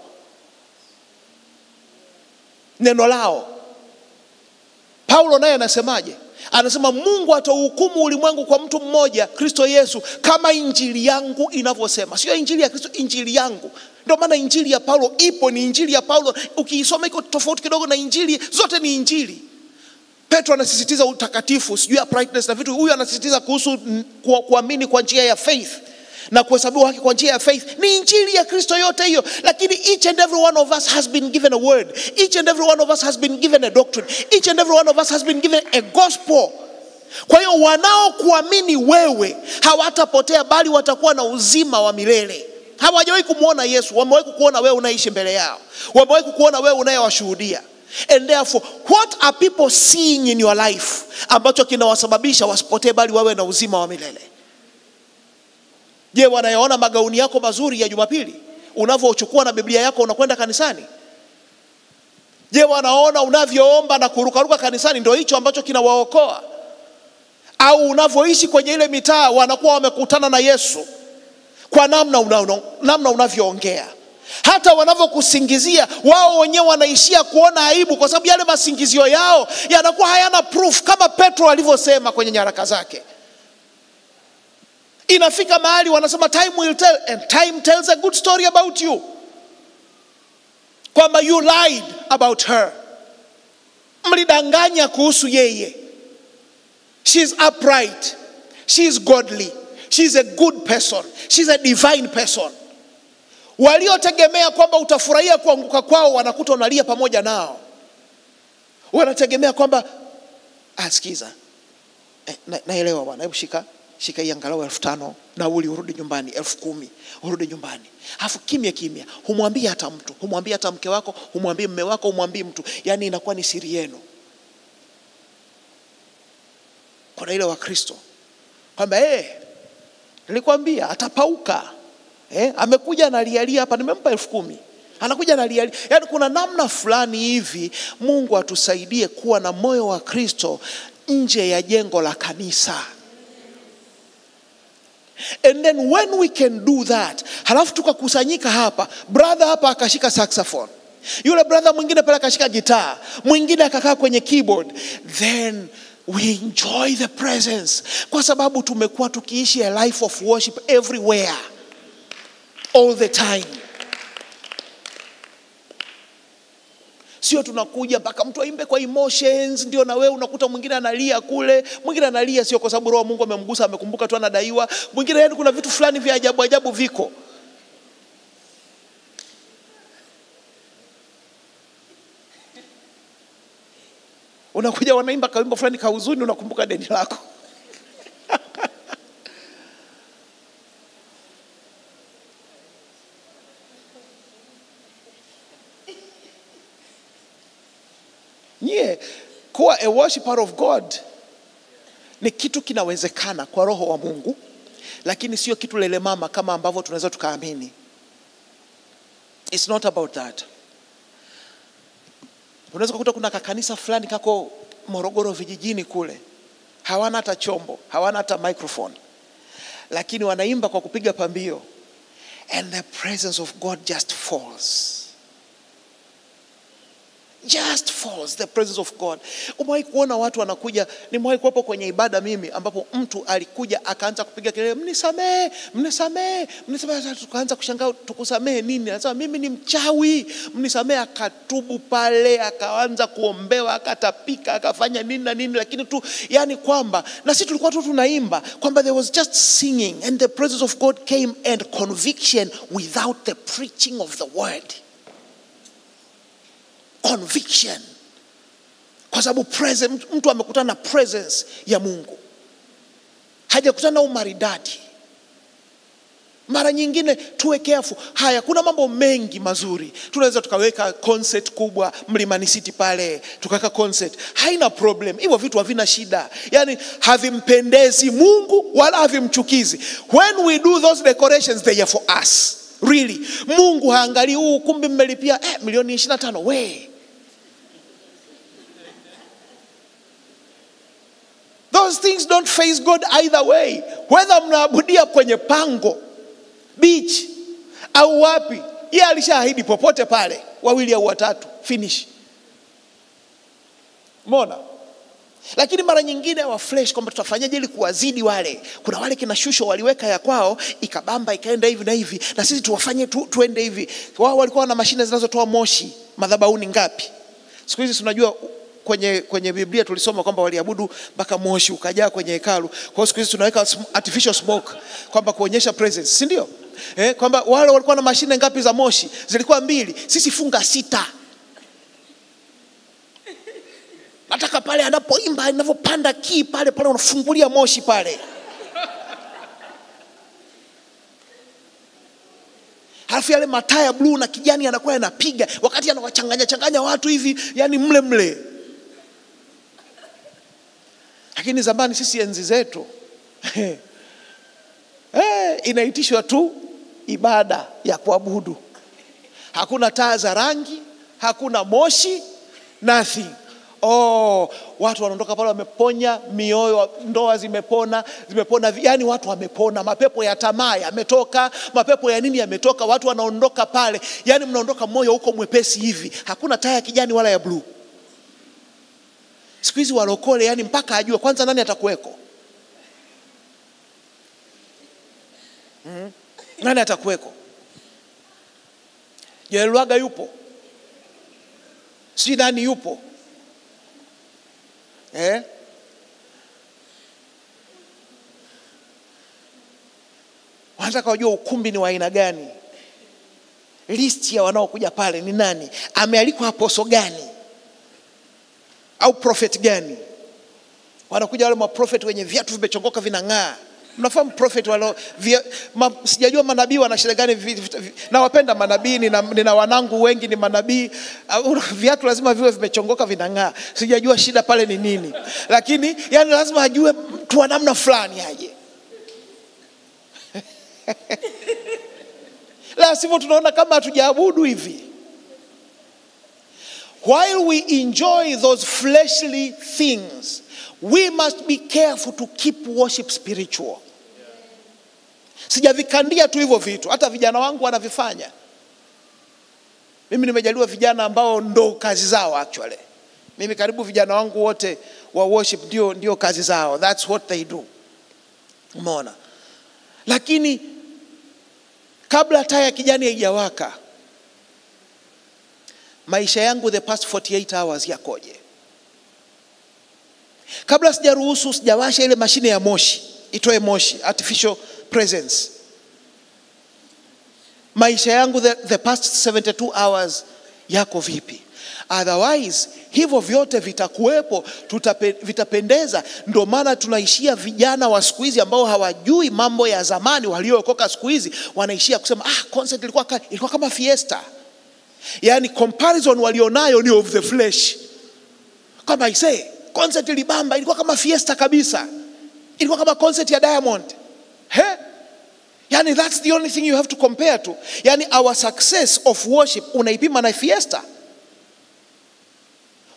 Neno lao. Paulo naye anasemaje? Anasema Mungu atahukumu ulimwengu kwa mtu mmoja, Kristo Yesu, kama injili yangu inavyosema. Sio injili ya Kristo, injili yangu. Ndio maana injili ya Paulo ipo, ni injili ya Paulo. Ukiisoma iko tofauti kidogo na injili, zote ni injili. Petro anasisitiza utakatifu, sijui ya brightness na vitu. Huyu anasisitiza kuhusu kuamini kwa njia ya faith na kuhesabiwa haki kwa njia ya faith. Ni injili ya Kristo yote hiyo. Lakini each and every one of us has been given a word. Each and every one of us has been given a doctrine. Each and every one of us has been given a gospel. Kwa hiyo wanao kuamini wewe hawatapotea, bali watakuwa na uzima wa milele. Hawajawahi kumuona Yesu, wamewahi kukuona wewe unaishi mbele yao. Wamewahi kukuona wewe unayewashuhudia. And therefore, what are people seeing in your life ambacho kinawasababisha wasipotee bali wawe na uzima wa milele? Je, wanayaona magauni yako mazuri ya Jumapili unavyochukua na Biblia yako unakwenda kanisani? Je, wanaona unavyoomba na kurukaruka kanisani ndio hicho ambacho kinawaokoa? Au unavyoishi kwenye ile mitaa wanakuwa wamekutana na Yesu kwa namna unavyoongea? Hata wanavyokusingizia wao wenyewe wanaishia kuona aibu, kwa sababu yale masingizio yao yanakuwa hayana proof, kama Petro alivyosema kwenye nyaraka zake. Inafika mahali wanasema time will tell, and time tells a good story about you. Kwamba you lied about her. Mlidanganya kuhusu yeye. She's upright. She's godly. She's a good person. She's a divine person. Waliotegemea kwamba utafurahia kuanguka kwao wanakuta unalia pamoja nao. Wanategemea kwamba sikiza, naelewa bwana, hebu shika hii angalau 5,000 na urudi nyumbani, 10,000 urudi nyumbani. Alafu kimya humwambie hata mtu, humwambie hata mke wako, humwambie mume wako, humwambie mtu. Yani inakuwa ni siri yenu. Kuna ile wa Kristo kwamba nilikwambia atapauka. Amekuja analialia hapa, nimempa 10,000. Anakuja analia. Yaani kuna namna fulani hivi Mungu atusaidie kuwa na moyo wa Kristo nje ya jengo la kanisa. And then when we can do that, halafu tukakusanyika hapa, brother hapa akashika saxophone, yule brother mwingine pale akashika gitaa, mwingine akakaa kwenye keyboard, then we enjoy the presence. Kwa sababu tumekuwa tukiishi a life of worship everywhere, all the time. Sio tunakuja mpaka mtu aimbe kwa emotions, ndio na wewe unakuta mwingine analia kule, mwingine analia sio kwa sababu roho Mungu amemgusa, amekumbuka tu anadaiwa, mwingine yani kuna vitu fulani vya ajabu ajabu viko. Unakuja wanaimba kaimbo fulani ka huzuni, unakumbuka deni lako. Kuwa a worshiper of God ni kitu kinawezekana kwa roho wa Mungu, lakini sio kitu lele mama kama ambavyo tunaweza tukaamini. It's not about that. Unaweza kukuta kuna kanisa fulani kako Morogoro vijijini kule, hawana hata chombo, hawana hata microphone, lakini wanaimba kwa kupiga pambio, and the presence of God just falls. Just falls, the presence of God. Umewahi kuona watu wanakuja, nimewahi kuwepo kwenye ibada mimi ambapo mtu alikuja akaanza kupiga kelele, mnisamee, mnisamee, mnisamee. Tukaanza kushangaa, tukusamee nini? Anasema mimi ni mchawi, mnisamee. Akatubu pale, akaanza kuombewa, akatapika, akafanya nini na nini, lakini tu yani kwamba na sisi tulikuwa tu tunaimba kwamba there was just singing, and the presence of God came, and conviction without the preaching of the word. Conviction. Kwa sababu presence, mtu amekutana na presence ya Mungu, hajakutana na umaridadi. Mara nyingine tuwe careful. Haya, kuna mambo mengi mazuri. Tunaweza tukaweka concert kubwa Mlimani City pale, tukaweka concert, haina problem. Hivyo vitu havina shida. Yani havimpendezi Mungu wala havimchukizi. When we do those decorations, they are for us. Really. Mungu haangalii huu kumbi mmelipia milioni 25 we. Those things don't face God either way. Whether mnaabudia kwenye pango, beach, au wapi, yeye alishaahidi popote pale, wawili au watatu, finish. Umeona? Lakini mara nyingine wa flesh kwamba tutafanyaje ili kuwazidi wale. Kuna wale kina shusho waliweka ya kwao, ikabamba ikaenda hivi na hivi, na sisi tuwafanye tuende hivi. Wao walikuwa na mashine zinazotoa moshi madhabahuni ngapi? Siku hizi tunajua kwenye Biblia tulisoma kwamba waliabudu mpaka moshi ukajaa kwenye hekalu. Kwa hiyo siku hizi tunaweka artificial smoke kwamba kuonyesha presence, si ndio? Kwamba wale walikuwa na mashine ngapi za moshi? Zilikuwa 2, sisi funga 6. Nataka pale anapoimba, anavyopanda key pale unafungulia moshi pale. Halafu yale mataa ya blue na kijani yanakuwa yanapiga wakati anawachanganya watu hivi, yani mle. Lakini zamani sisi enzi zetu inaitishwa tu ibada ya kuabudu. Hakuna taa za rangi, hakuna moshi, nothing. Watu wanaondoka pale wameponya mioyo, ndoa zimepona, yani watu wamepona, mapepo ya tamaa yametoka, mapepo ya nini yametoka, watu wanaondoka pale, yani mnaondoka moyo huko mwepesi hivi. Hakuna taa ya kijani wala ya blue. Siku hizi walokole yani mpaka ajue kwanza nani atakuweko. Nani atakuweko? Joel Lwaga yupo? Si nani yupo? Wanataka wajua ukumbi ni wa aina gani, list ya wanaokuja pale ni nani, amealikwa apostle gani au prophet gani. Wanakuja wale maprofeti wenye viatu vimechongoka vinang'aa. Mnafahamu prophet wale sijajua manabii wana shida gani. Na wapenda manabii, nina wanangu wengi ni manabii. Viatu lazima viwe vimechongoka vinang'aa. Sijajua shida pale ni nini. Lakini yani lazima ajue mtu wa namna fulani aje. La sivyo tunaona kama hatujaabudu hivi. while we enjoy those fleshly things, we must be careful to keep worship spiritual. Sijavikandia tu hivyo vitu, hata vijana wangu wanavifanya. Mimi nimejaliwa vijana ambao ndo kazi zao actually. Mimi karibu vijana wangu wote wa worship ndio kazi zao. That's what they do. Umeona? Lakini kabla taa ya kijani haijawaka, maisha yangu the past 48 hours yakoje? Kabla sijaruhusu, sijawasha ile mashine ya moshi itoe moshi, artificial presence, maisha yangu the past 72 hours yako vipi? Otherwise hivyo vyote vitakuwepo, vitapendeza. Ndio maana tunaishia vijana wa siku hizi ambao hawajui mambo ya zamani, waliookoka siku hizi wanaishia kusema concert ilikuwa kama fiesta. Yani comparison walionayo ni of the flesh. Kama I say concert ilibamba, ilikuwa kama fiesta kabisa, ilikuwa kama concert ya Diamond. Yani that's the only thing you have to compare to. Yani our success of worship unaipima na fiesta.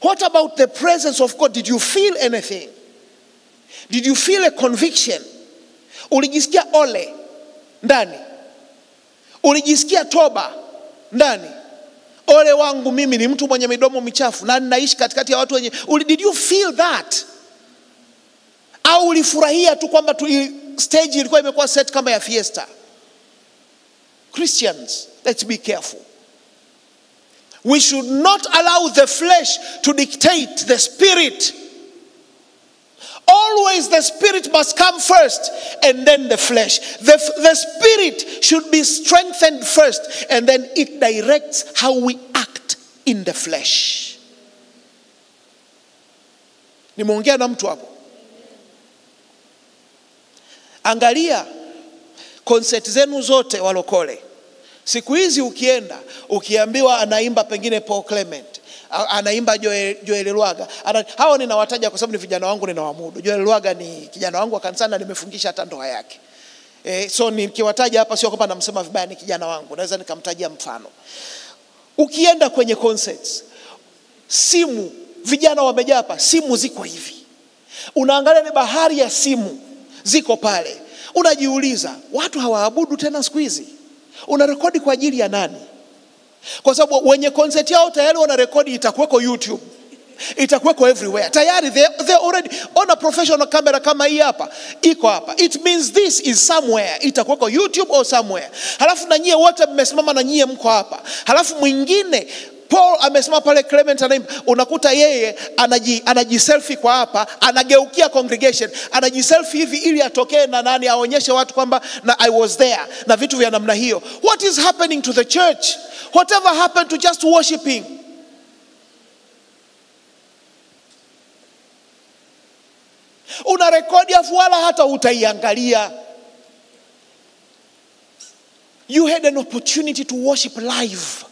What about the presence of God? Did you feel anything? Did you feel a conviction? Ulijisikia ole ndani? Ulijisikia toba ndani? Ole wangu mimi ni mtu mwenye midomo michafu na ninaishi katikati ya watu wenye. Did you feel that? Au ulifurahia tu kwamba stage ilikuwa imekuwa set kama ya fiesta? Christians, let's be careful. We should not allow the flesh to dictate the spirit. Always the spirit must come first and then the flesh. The spirit should be strengthened first and then it directs how we act in the flesh. Nimeongea na mtu hapo. Angalia concert zenu zote walokole. Siku hizi ukienda, ukiambiwa anaimba pengine Paul Clement, anaimba Joel Lwaga. Hao ninawataja kwa sababu ni vijana wangu ninawamudu. Joel Lwaga ni kijana wangu wa kanisani na nimefungisha hata ndoa yake. So nikiwataja hapa sio kwamba namsema vibaya, ni kijana wangu. Naweza nikamtajia mfano. Ukienda kwenye concerts, simu, vijana wamejaa hapa, simu ziko hivi. Unaangalia ni bahari ya simu ziko pale. Unajiuliza, watu hawaabudu tena siku hizi? Unarekodi kwa ajili ya nani? Kwa sababu wenye concert yao tayari wanarekodi, itakuweko YouTube, itakuweko everywhere. Tayari they already on a professional camera kama hii hapa, iko hapa. It means this is somewhere. Itakuweko YouTube or somewhere. Halafu na nyie wote mmesimama na nyie mko hapa. Halafu mwingine Paul amesimama pale, Clement anaimba, unakuta yeye anajiselfie kwa hapa, anageukia congregation, anajiselfie hivi ili atokee na nani, aonyeshe watu kwamba na I was there, na vitu vya namna hiyo. What is happening to the church? Whatever happened to just worshiping? Unarekodi afu wala hata utaiangalia. You had an opportunity to worship live.